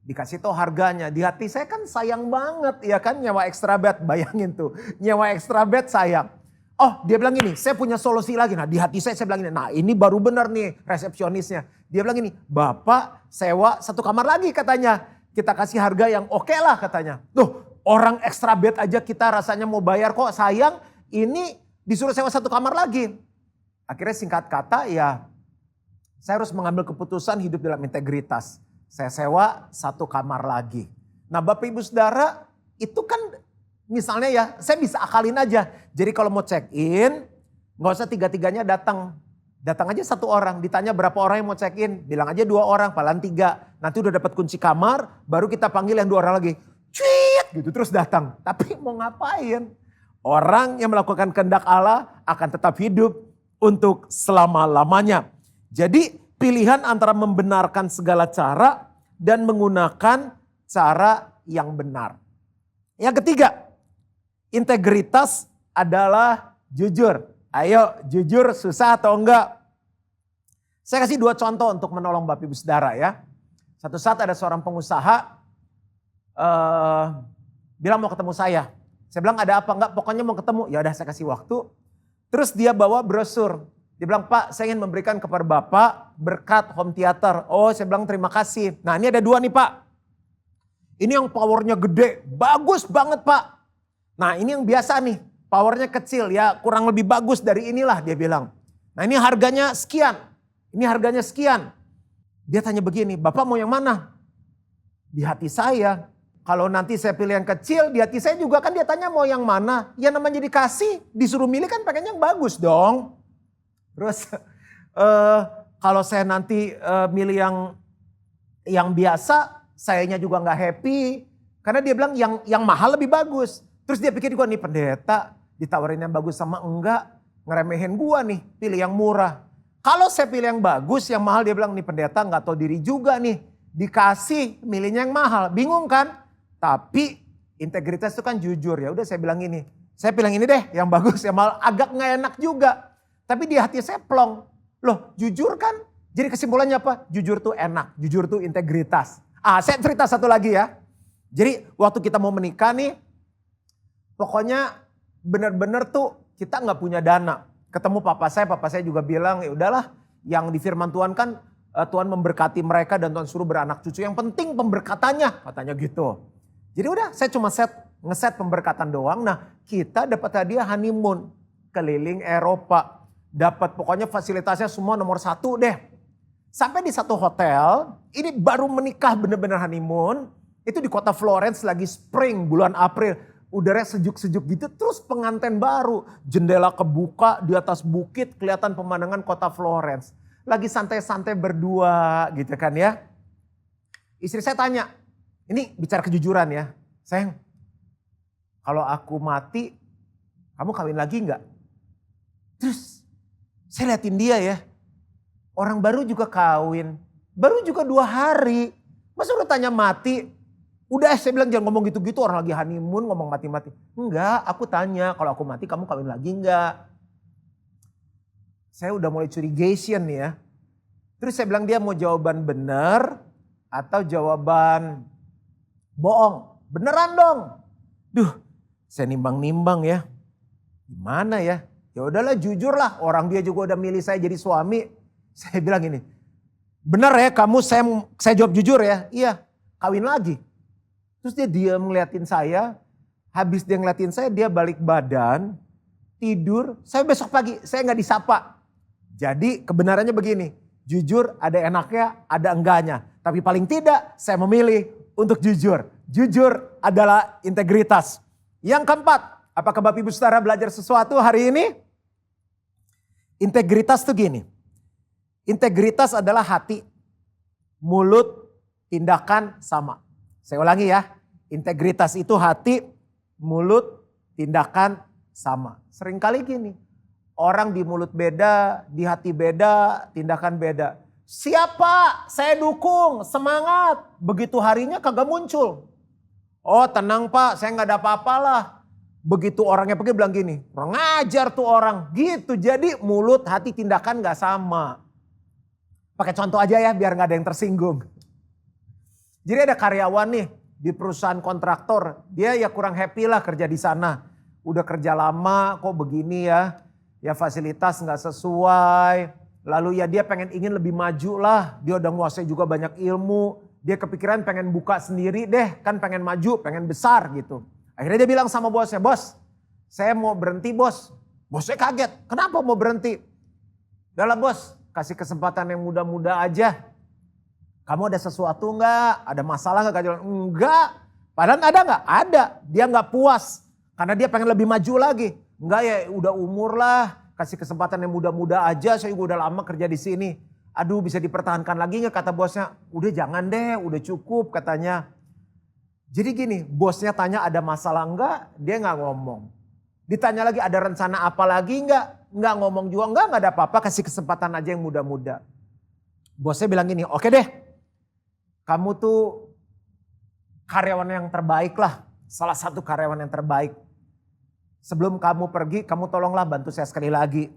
Dikasih tahu harganya. Di hati saya kan sayang banget ya kan nyewa extra bed. Bayangin tuh nyewa extra bed sayang. Oh dia bilang ini saya punya solusi lagi. Nah di hati saya bilang ini. Nah ini baru benar nih resepsionisnya. Dia bilang ini Bapak sewa 1 kamar lagi katanya. Kita kasih harga yang oke lah katanya. Tuh orang extra bed aja kita rasanya mau bayar kok sayang. Ini disuruh sewa 1 kamar lagi. Akhirnya singkat kata ya saya harus mengambil keputusan hidup dalam integritas. Saya sewa 1 kamar lagi. Nah Bapak Ibu Saudara itu kan misalnya ya saya bisa akalin aja. Jadi kalau mau check in gak usah 3-3-nya datang. Datang aja 1 orang. Ditanya berapa orang yang mau check in. Bilang aja 2 orang paling 3. Nanti udah dapat kunci kamar baru kita panggil yang 2 orang lagi. Cuit gitu terus datang. Tapi mau ngapain? Orang yang melakukan kehendak Allah akan tetap hidup untuk selama-lamanya. Jadi pilihan antara membenarkan segala cara dan menggunakan cara yang benar. Yang ketiga, integritas adalah jujur. Ayo jujur susah atau enggak? Saya kasih 2 contoh untuk menolong Bapak Ibu Saudara ya. Satu saat ada seorang pengusaha bilang mau ketemu saya. Saya bilang ada apa? Enggak pokoknya mau ketemu. Ya udah saya kasih waktu. Terus dia bawa brosur. Dia bilang, Pak saya ingin memberikan kepada Bapak berkat home theater. Oh saya bilang terima kasih. Nah ini ada 2 nih Pak. Ini yang powernya gede, bagus banget Pak. Nah ini yang biasa nih, powernya kecil ya kurang lebih bagus dari inilah dia bilang. Nah ini harganya sekian, ini harganya sekian. Dia tanya begini, Bapak mau yang mana? Di hati saya, kalau nanti saya pilih yang kecil, di hati saya juga kan dia tanya mau yang mana. Ya namanya dikasih, disuruh milih kan pengen yang bagus dong. Terus kalau saya nanti milih yang biasa, sayanya juga nggak happy. Karena dia bilang yang mahal lebih bagus. Terus dia pikir gua nih pendeta ditawarin yang bagus sama enggak, ngeremehin gua nih, pilih yang murah. Kalau saya pilih yang bagus, yang mahal dia bilang nih pendeta nggak tahu diri juga nih, dikasih milihnya yang mahal, bingung kan? Tapi integritas itu kan jujur ya. Udah saya bilang ini, saya bilang ini deh yang bagus, yang mahal, agak nggak enak juga. Tapi di hati saya plong. Loh jujur kan? Jadi kesimpulannya apa? Jujur tuh enak. Jujur tuh integritas. Saya cerita satu lagi ya. Jadi waktu kita mau menikah nih, pokoknya benar-benar tuh kita nggak punya dana. Ketemu papa saya juga bilang ya udahlah, yang di firman Tuhan kan Tuhan memberkati mereka dan Tuhan suruh beranak cucu. Yang penting pemberkatannya, katanya gitu. Jadi udah saya cuma ngeset pemberkatan doang. Nah kita dapat hadiah honeymoon keliling Eropa. Dapat pokoknya fasilitasnya semua nomor 1 deh. Sampai di satu hotel, ini baru menikah bener-bener honeymoon. Itu di kota Florence lagi spring bulan April. Udaranya sejuk-sejuk gitu, terus pengantin baru. Jendela kebuka di atas bukit, kelihatan pemandangan kota Florence. Lagi santai-santai berdua gitu kan ya. Istri saya tanya, ini bicara kejujuran ya. Sayang, kalau aku mati, kamu kawin lagi enggak? Terus saya liatin dia ya. Orang baru juga kawin, baru juga 2 hari. Masa udah tanya mati? Udah saya bilang jangan ngomong gitu-gitu, orang lagi honeymoon ngomong mati-mati. Enggak, aku tanya kalau aku mati kamu kawin lagi enggak? Saya udah mulai curigation nih ya. Terus saya bilang dia mau jawaban benar atau jawaban bohong. Beneran dong. Duh, saya nimbang-nimbang ya. Gimana ya? Ya udahlah jujur lah, orang dia juga udah milih saya jadi suami. Saya bilang ini, benar ya kamu, saya jawab jujur ya. Iya, kawin lagi. Terus dia diam ngeliatin saya, habis dia ngeliatin saya dia balik badan, tidur. Saya besok pagi, saya gak disapa. Jadi kebenarannya begini, jujur ada enaknya, ada enggaknya. Tapi paling tidak saya memilih untuk jujur. Jujur adalah integritas. Yang keempat, apakah Bapak Ibu Saudara belajar sesuatu hari ini? Integritas itu gini, integritas adalah hati, mulut, tindakan sama. Saya ulangi ya, integritas itu hati, mulut, tindakan sama. Seringkali gini, orang di mulut beda, di hati beda, tindakan beda. Siapa? Saya dukung, semangat. Begitu harinya kagak muncul. Oh tenang Pak, saya gak ada apa-apa lah. Begitu orangnya pergi bilang gini, kurang ngajar tuh orang. Gitu, jadi mulut, hati, tindakan gak sama. Pakai contoh aja ya biar gak ada yang tersinggung. Jadi ada karyawan nih di perusahaan kontraktor, dia ya kurang happy lah kerja di sana. Udah kerja lama kok begini ya, ya fasilitas gak sesuai. Lalu ya dia ingin lebih maju lah, dia udah menguasai juga banyak ilmu. Dia kepikiran pengen buka sendiri deh, kan pengen maju, pengen besar gitu. Akhirnya dia bilang sama bosnya, bos saya mau berhenti bos. Bosnya kaget, kenapa mau berhenti? Udah lah bos, kasih kesempatan yang muda-muda aja. Kamu ada sesuatu enggak? Ada masalah enggak? Enggak. Padahal ada enggak? Ada. Dia enggak puas. Karena dia pengen lebih maju lagi. Enggak ya udah umur lah. Kasih kesempatan yang muda-muda aja. Saya juga udah lama kerja di sini. Aduh bisa dipertahankan lagi enggak? Kata bosnya. Udah jangan deh. Udah cukup katanya. Jadi gini. Bosnya tanya ada masalah enggak? Dia enggak ngomong. Ditanya lagi ada rencana apa lagi enggak? Enggak ngomong juga. Enggak ada apa-apa. Kasih kesempatan aja yang muda-muda. Bosnya bilang gini. Oke deh. Kamu tuh karyawan yang terbaik lah. Salah satu karyawan yang terbaik. Sebelum kamu pergi, kamu tolonglah bantu saya sekali lagi.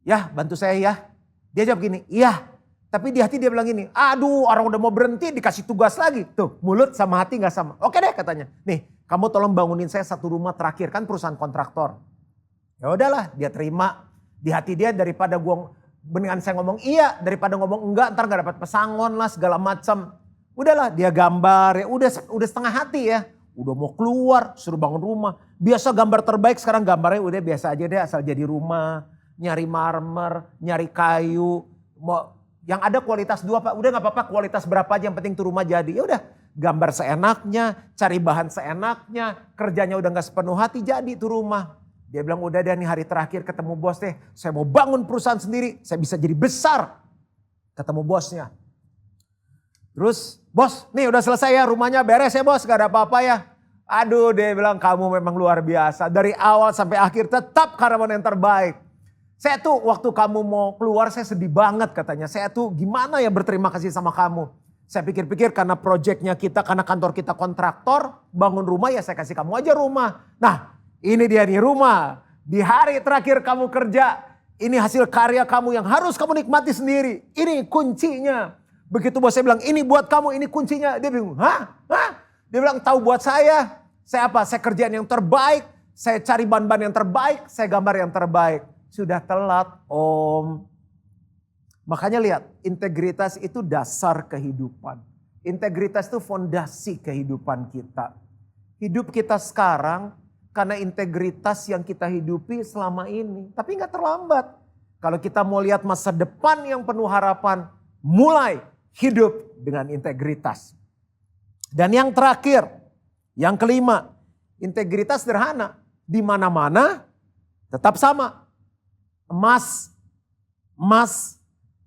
Ya, bantu saya ya. Dia jawab gini, iya. Tapi di hati dia bilang gini, aduh orang udah mau berhenti dikasih tugas lagi. Tuh, mulut sama hati gak sama. Oke deh katanya. Nih, kamu tolong bangunin saya 1 rumah terakhir. Kan perusahaan kontraktor. Ya udahlah, dia terima. Di hati dia daripada mendingan saya ngomong iya daripada ngomong enggak ntar gak dapat pesangon lah segala macam. Udahlah dia gambar ya udah setengah hati ya. Udah mau keluar suruh bangun rumah. Biasa gambar terbaik sekarang gambarnya udah biasa aja deh asal jadi rumah. Nyari marmer, nyari kayu. Yang ada kualitas 2 Pak. Udah gak apa-apa kualitas berapa aja yang penting tuh rumah jadi. Ya udah gambar seenaknya, cari bahan seenaknya. Kerjanya udah gak sepenuh hati jadi tuh rumah. Dia bilang udah deh nih hari terakhir ketemu bos deh. Saya mau bangun perusahaan sendiri. Saya bisa jadi besar. Ketemu bosnya. Terus bos nih udah selesai ya rumahnya beres ya bos. Gak ada apa-apa ya. Aduh dia bilang kamu memang luar biasa. Dari awal sampai akhir tetap karyawan yang terbaik. Saya tuh waktu kamu mau keluar saya sedih banget katanya. Saya tuh gimana ya berterima kasih sama kamu. Saya pikir-pikir karena proyeknya kita, karena kantor kita kontraktor. Bangun rumah ya saya kasih kamu aja rumah. Nah. Ini dia nih rumah. Di hari terakhir kamu kerja. Ini hasil karya kamu yang harus kamu nikmati sendiri. Ini kuncinya. Begitu bos saya bilang ini buat kamu ini kuncinya. Dia bilang hah? Dia bilang, tahu buat saya apa? Saya kerjaan yang terbaik, saya cari ban-ban yang terbaik, saya gambar yang terbaik. Sudah telat om. Makanya lihat, integritas itu dasar kehidupan. Integritas itu fondasi kehidupan kita. Hidup kita sekarang karena integritas yang kita hidupi selama ini. Tapi gak terlambat. Kalau kita mau lihat masa depan yang penuh harapan, mulai hidup dengan integritas. Dan yang terakhir, yang kelima, integritas sederhana. Di mana-mana tetap sama. Emas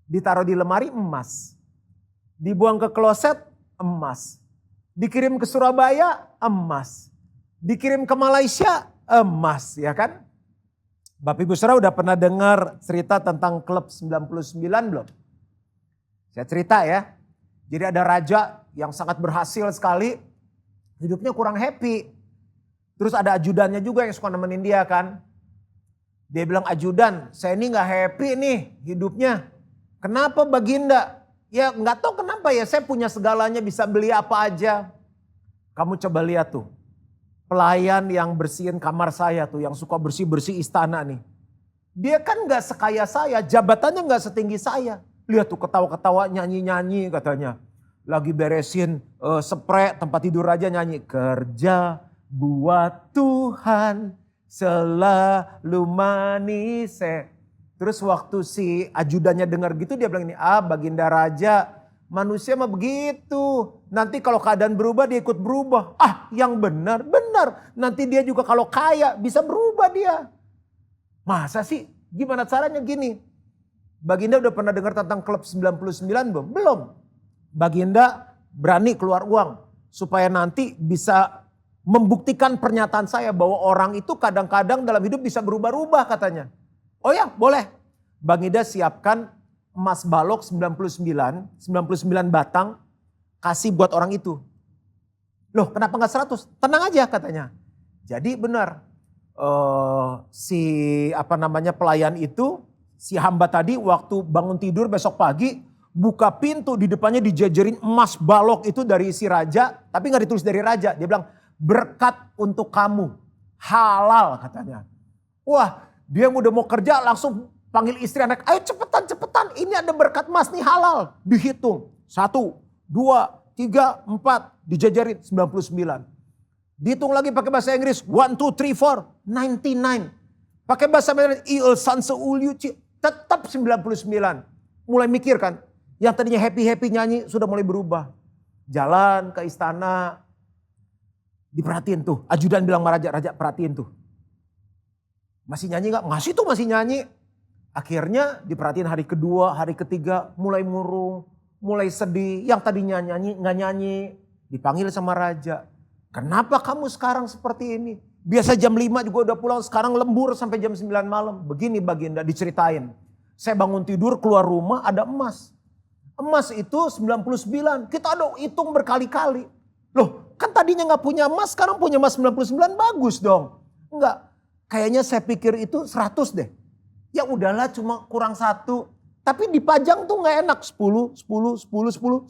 ditaruh di lemari emas. Dibuang ke kloset emas. Dikirim ke Surabaya emas. Dikirim ke Malaysia emas, ya kan? Bapak Ibu Saudara udah pernah dengar cerita tentang klub 99 belum? Saya cerita ya. Jadi ada raja yang sangat berhasil sekali. Hidupnya kurang happy. Terus ada ajudannya juga yang suka nemenin dia kan. Dia bilang, ajudan saya ini gak happy nih hidupnya. Kenapa Baginda? Ya gak tahu kenapa ya, saya punya segalanya, bisa beli apa aja. Kamu coba lihat tuh. Pelayan yang bersihin kamar saya tuh, yang suka bersih-bersih istana nih. Dia kan gak sekaya saya, jabatannya gak setinggi saya. Lihat tuh ketawa-ketawa, nyanyi-nyanyi katanya. Lagi beresin spray tempat tidur raja, nyanyi. Kerja buat Tuhan selalu manis. Terus waktu si ajudannya dengar gitu dia bilang ini, Baginda Raja manusia mah begitu. Nanti kalau keadaan berubah dia ikut berubah. Yang benar. Nanti dia juga kalau kaya bisa berubah dia. Masa sih? Gimana caranya gini? Baginda udah pernah dengar tentang klub 99 belum? Belum. Baginda berani keluar uang supaya nanti bisa membuktikan pernyataan saya bahwa orang itu kadang-kadang dalam hidup bisa berubah-ubah katanya. Oh ya, boleh. Baginda siapkan emas balok 99 batang, kasih buat orang itu. Loh, kenapa gak 100? Tenang aja katanya. Jadi benar, pelayan itu, si hamba tadi waktu bangun tidur besok pagi, buka pintu, di depannya dijajarin emas balok itu dari si raja, tapi gak ditulis dari raja. Dia bilang, berkat untuk kamu, halal katanya. Wah, dia yang udah mau kerja langsung panggil istri anak, ayo cepetan, ini ada berkat emas nih halal. Dihitung, 1, 2, 3, 4, dijajarin 99. Dihitung lagi pakai bahasa Inggris, 1, 2, 3, 4, 99. Pakai bahasa Mandarin, il sanse uliuci, tetap 99. Mulai mikir kan, yang tadinya happy-happy nyanyi sudah mulai berubah. Jalan ke istana, diperhatiin tuh, ajudan bilang sama raja perhatiin tuh. Masih nyanyi gak? Masih tuh masih nyanyi. Akhirnya diperhatiin hari kedua, hari ketiga mulai murung, mulai sedih. Yang tadinya nyanyi gak nyanyi. Dipanggil sama raja. Kenapa kamu sekarang seperti ini? Biasa jam 5 juga udah pulang, sekarang lembur sampai jam 9 malam. Begini Baginda diceritain. Saya bangun tidur keluar rumah ada emas. Emas itu 99, kita ada hitung berkali-kali. Loh kan tadinya gak punya emas, sekarang punya emas 99, bagus dong. Enggak. Kayaknya saya pikir itu 100 deh. Ya udahlah cuma kurang 1. Tapi dipajang tuh gak enak. 10, 9.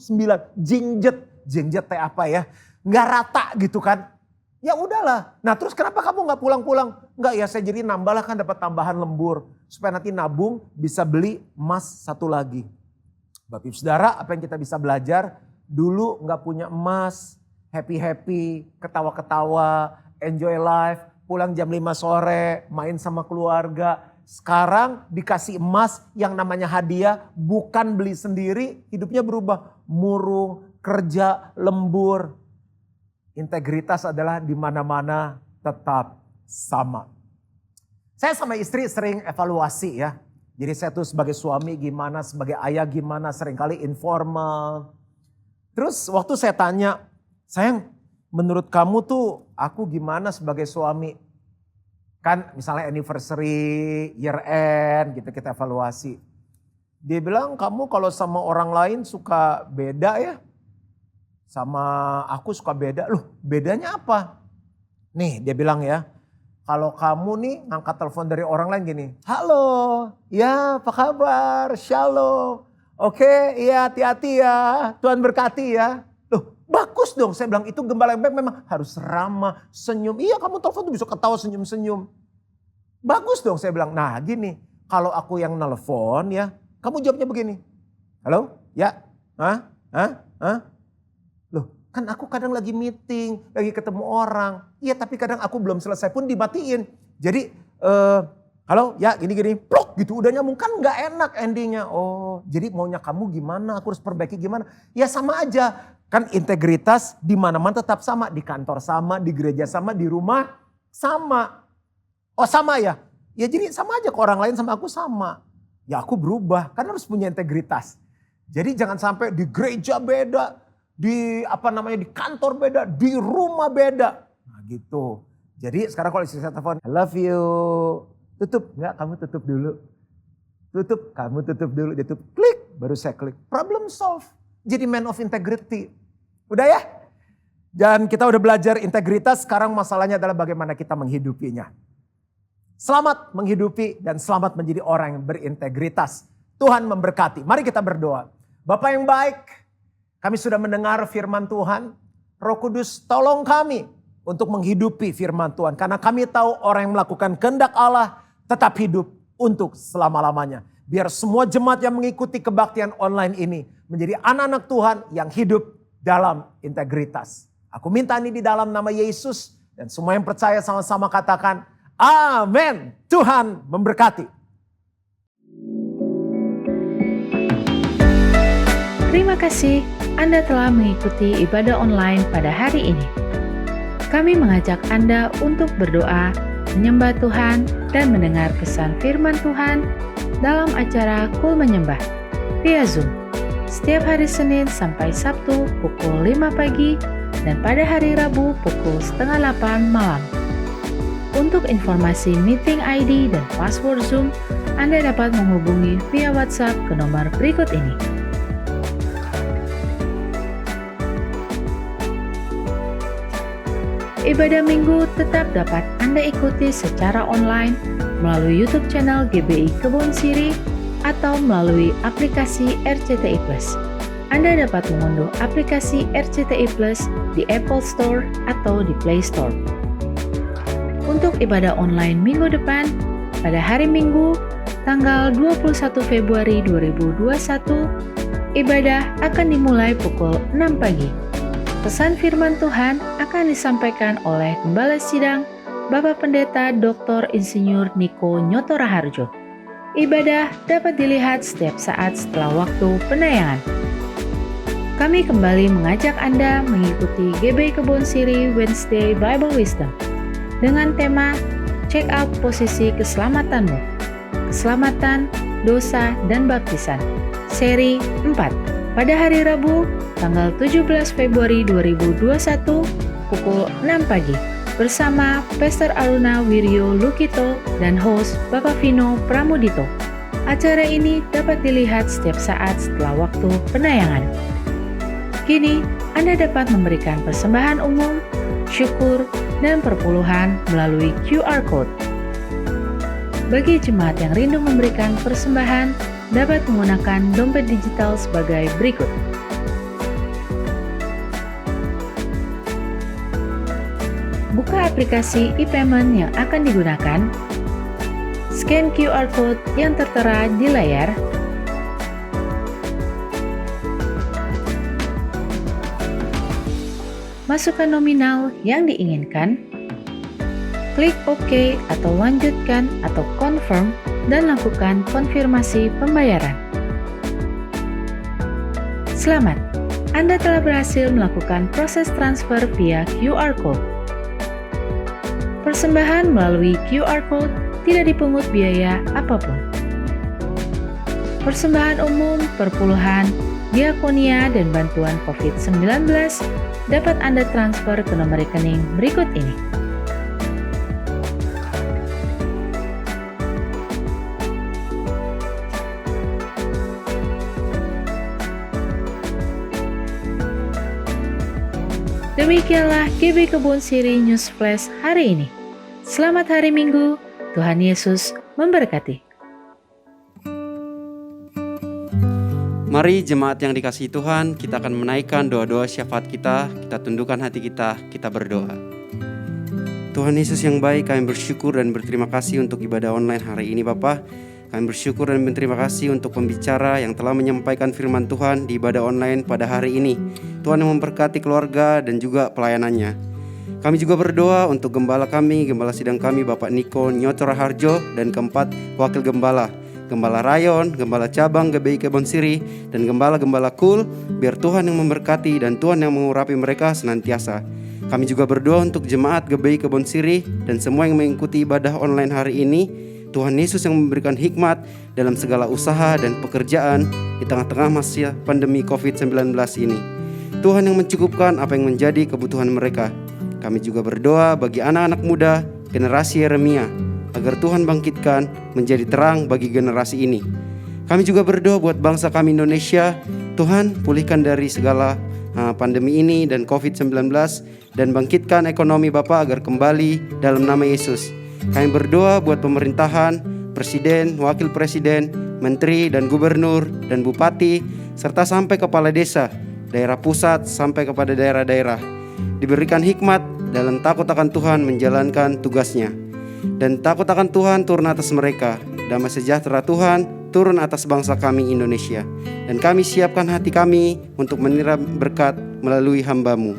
Jingjet teh apa ya. Gak rata gitu kan. Ya udahlah. Nah terus kenapa kamu gak pulang-pulang? Enggak ya saya jadi nambah lah kan dapat tambahan lembur. Supaya nanti nabung bisa beli emas 1 lagi. Bapak Ibu Saudara apa yang kita bisa belajar. Dulu gak punya emas. Happy-happy, ketawa-ketawa, enjoy life. Pulang jam 5 sore, main sama keluarga. Sekarang dikasih emas yang namanya hadiah, bukan beli sendiri, hidupnya berubah. Murung, kerja, lembur. Integritas adalah di mana-mana tetap sama. Saya sama istri sering evaluasi ya. Jadi saya tuh sebagai suami gimana, sebagai ayah gimana, seringkali informal. Terus waktu saya tanya, sayang, menurut kamu tuh aku gimana sebagai suami? Kan misalnya anniversary, year end gitu kita evaluasi. Dia bilang kamu kalau sama orang lain suka beda ya. Sama aku suka beda. Loh bedanya apa? Nih dia bilang ya. Kalau kamu nih ngangkat telepon dari orang lain gini. Halo, ya apa kabar? Shalom. Oke, iya hati-hati ya. Tuhan berkati ya. Loh Bagus dong, saya bilang itu gembala yang baik memang harus ramah, senyum. Iya kamu telepon tuh bisa ketawa senyum-senyum. Bagus dong saya bilang, nah gini, kalau aku yang nelpon ya, kamu jawabnya begini. Halo, ya, Loh kan aku kadang lagi meeting, lagi ketemu orang. Iya tapi kadang aku belum selesai pun dimatiin. Jadi, halo, ya gini-gini, plok gitu udah nyambung kan gak enak endingnya. Oh jadi maunya kamu gimana, aku harus perbaiki gimana. Ya sama aja. Kan integritas di mana-mana tetap sama, di kantor sama, di gereja sama, di rumah sama. Oh sama ya? Ya jadi sama aja ke orang lain sama aku sama. Ya aku berubah, kan harus punya integritas. Jadi jangan sampai di gereja beda, di di kantor beda, di rumah beda. Nah gitu. Jadi sekarang kalau istri saya telepon, I love you. Tutup, enggak kamu tutup dulu. Tutup, kamu tutup dulu. Dia tutup, klik, baru saya klik. Problem solve. Jadi man of integrity. Udah ya? Dan kita udah belajar integritas, sekarang masalahnya adalah bagaimana kita menghidupinya. Selamat menghidupi dan selamat menjadi orang yang berintegritas. Tuhan memberkati. Mari kita berdoa. Bapa yang baik, kami sudah mendengar firman Tuhan. Roh Kudus tolong kami untuk menghidupi firman Tuhan. Karena kami tahu orang yang melakukan kehendak Allah tetap hidup untuk selama-lamanya. Biar semua jemaat yang mengikuti kebaktian online ini menjadi anak-anak Tuhan yang hidup dalam integritas. Aku minta ini di dalam nama Yesus. Dan semua yang percaya sama-sama katakan, amin. Tuhan memberkati. Terima kasih Anda telah mengikuti ibadah online pada hari ini. Kami mengajak Anda untuk berdoa, menyembah Tuhan, dan mendengar pesan firman Tuhan dalam acara Kul Menyembah via Zoom setiap hari Senin sampai Sabtu pukul 5 pagi dan pada hari Rabu pukul 7:30 malam. Untuk informasi meeting ID dan password Zoom, Anda dapat menghubungi via WhatsApp ke nomor berikut ini. Ibadah minggu tetap dapat Anda ikuti secara online melalui YouTube channel GBI Kebon Siri atau melalui aplikasi RCTI Plus. Anda dapat mengunduh aplikasi RCTI Plus di Apple Store atau di Play Store. Untuk ibadah online minggu depan, pada hari Minggu, tanggal 21 Februari 2021, ibadah akan dimulai pukul 6 pagi. Pesan firman Tuhan akan disampaikan oleh Gembala Sidang Bapak Pendeta Dr. Insinyur Niko Nyoto Raharjo. Ibadah dapat dilihat setiap saat setelah waktu penayangan. Kami kembali mengajak Anda mengikuti GBI Kebon Siri Wednesday Bible Wisdom dengan tema Check Out Posisi Keselamatanmu, Keselamatan, Dosa, dan Baptisan, seri 4, pada hari Rabu, tanggal 17 Februari 2021, pukul 6 pagi, bersama Pastor Aruna Wiryo Lukito dan host Bapak Vino Pramudito. Acara ini dapat dilihat setiap saat setelah waktu penayangan. Kini, Anda dapat memberikan persembahan umum, syukur, dan perpuluhan melalui QR Code. Bagi jemaat yang rindu memberikan persembahan, dapat menggunakan dompet digital sebagai berikut. Buka aplikasi e-payment yang akan digunakan, scan QR Code yang tertera di layar, masukkan nominal yang diinginkan, klik OK atau lanjutkan atau confirm, dan lakukan konfirmasi pembayaran. Selamat, Anda telah berhasil melakukan proses transfer via QR Code. Persembahan melalui QR Code tidak dipungut biaya apapun. Persembahan umum, perpuluhan, diakonia, dan bantuan COVID-19 dapat Anda transfer ke nomor rekening berikut ini. Demikianlah GBI Kebon Siri News Flash hari ini. Selamat hari Minggu, Tuhan Yesus memberkati. Mari jemaat yang dikasihi Tuhan, kita akan menaikkan doa-doa syafaat kita tundukkan hati kita berdoa. Tuhan Yesus yang baik, kami bersyukur dan berterima kasih untuk ibadah online hari ini Bapa. Kami bersyukur dan berterima kasih untuk pembicara yang telah menyampaikan firman Tuhan di ibadah online pada hari ini. Tuhan yang memberkati keluarga dan juga pelayanannya. Kami juga berdoa untuk gembala kami, gembala sidang kami Bapak Niko Nyoto Raharjo, dan keempat wakil gembala, Gembala Rayon, Gembala Cabang GBI Kebon Siri, dan Gembala-Gembala Kul. Biar Tuhan yang memberkati dan Tuhan yang mengurapi mereka senantiasa. Kami juga berdoa untuk jemaat GBI Kebon Siri dan semua yang mengikuti ibadah online hari ini. Tuhan Yesus yang memberikan hikmat dalam segala usaha dan pekerjaan di tengah-tengah masa pandemi COVID-19 ini. Tuhan yang mencukupkan apa yang menjadi kebutuhan mereka. Kami juga berdoa bagi anak-anak muda generasi Yeremia, agar Tuhan bangkitkan menjadi terang bagi generasi ini. Kami juga berdoa buat bangsa kami Indonesia. Tuhan pulihkan dari segala pandemi ini dan COVID-19 dan bangkitkan ekonomi Bapa agar kembali dalam nama Yesus. Kami berdoa buat pemerintahan, presiden, wakil presiden, menteri dan gubernur dan bupati, serta sampai kepala desa, daerah pusat sampai kepada daerah-daerah. Diberikan hikmat dalam takut akan Tuhan menjalankan tugasnya. Dan takut akan Tuhan turun atas mereka. Damai sejahtera Tuhan turun atas bangsa kami Indonesia. Dan kami siapkan hati kami untuk menerima berkat melalui hamba-Mu.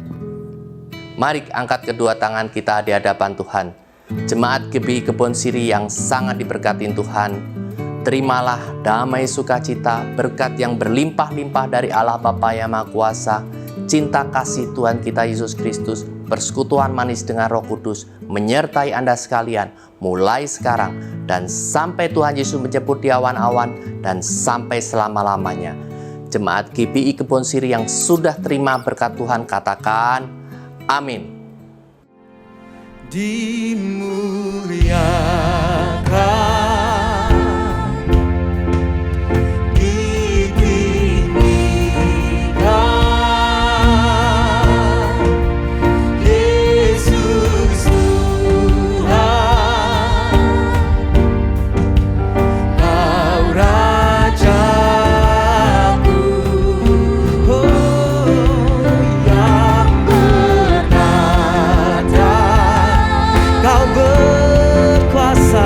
Mari angkat kedua tangan kita di hadapan Tuhan. Jemaat GBI Kebon Siri yang sangat diberkati Tuhan, terimalah damai sukacita, berkat yang berlimpah-limpah dari Allah Bapa yang Maha Kuasa, cinta kasih Tuhan kita Yesus Kristus, persekutuan manis dengan Roh Kudus menyertai Anda sekalian mulai sekarang dan sampai Tuhan Yesus menjemput di awan-awan dan sampai selama-lamanya. Jemaat GBI Kebon Siri yang sudah terima berkat Tuhan katakan amin. Dimuliakan, ditinggikan, Yesus Tuhan, Kau Rajaku, yang bertata, Kau berkuasa,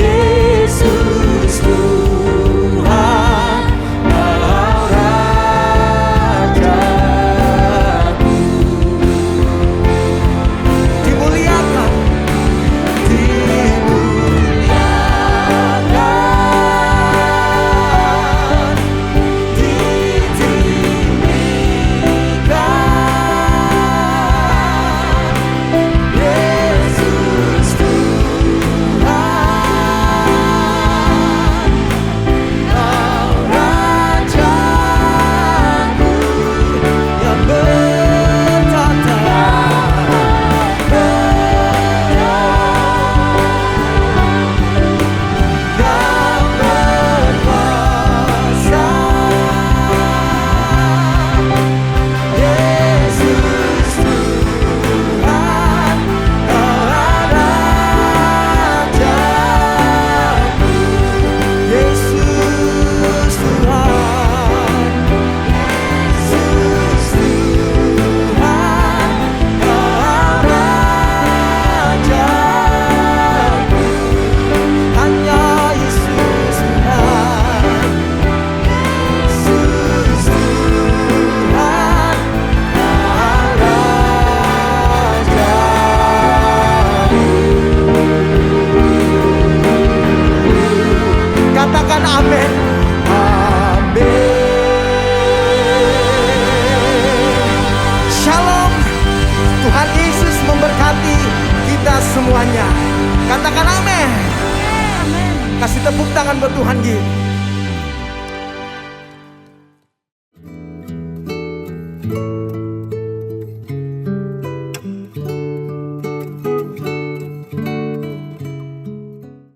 Yesus Tuhan, Kau Rajaku. Dimuliakan, dimuliakan, ditinggikan, Yesus Tuhan, Kau Rajaku yang bertata, yang berkuasa, Yesus Tuhan, Kau Rajaku, Yesus Tuhan, Yesus Tuhan, Kau Rajaku, hanya Yesus Tuhan, Yesus Tuhan, Kau Rajaku. Katakan amin. Amin. Shalom. Tuhan Yesus memberkati kita semuanya. Katakan amin. Kasih tepuk tangan buat Tuhan Gi.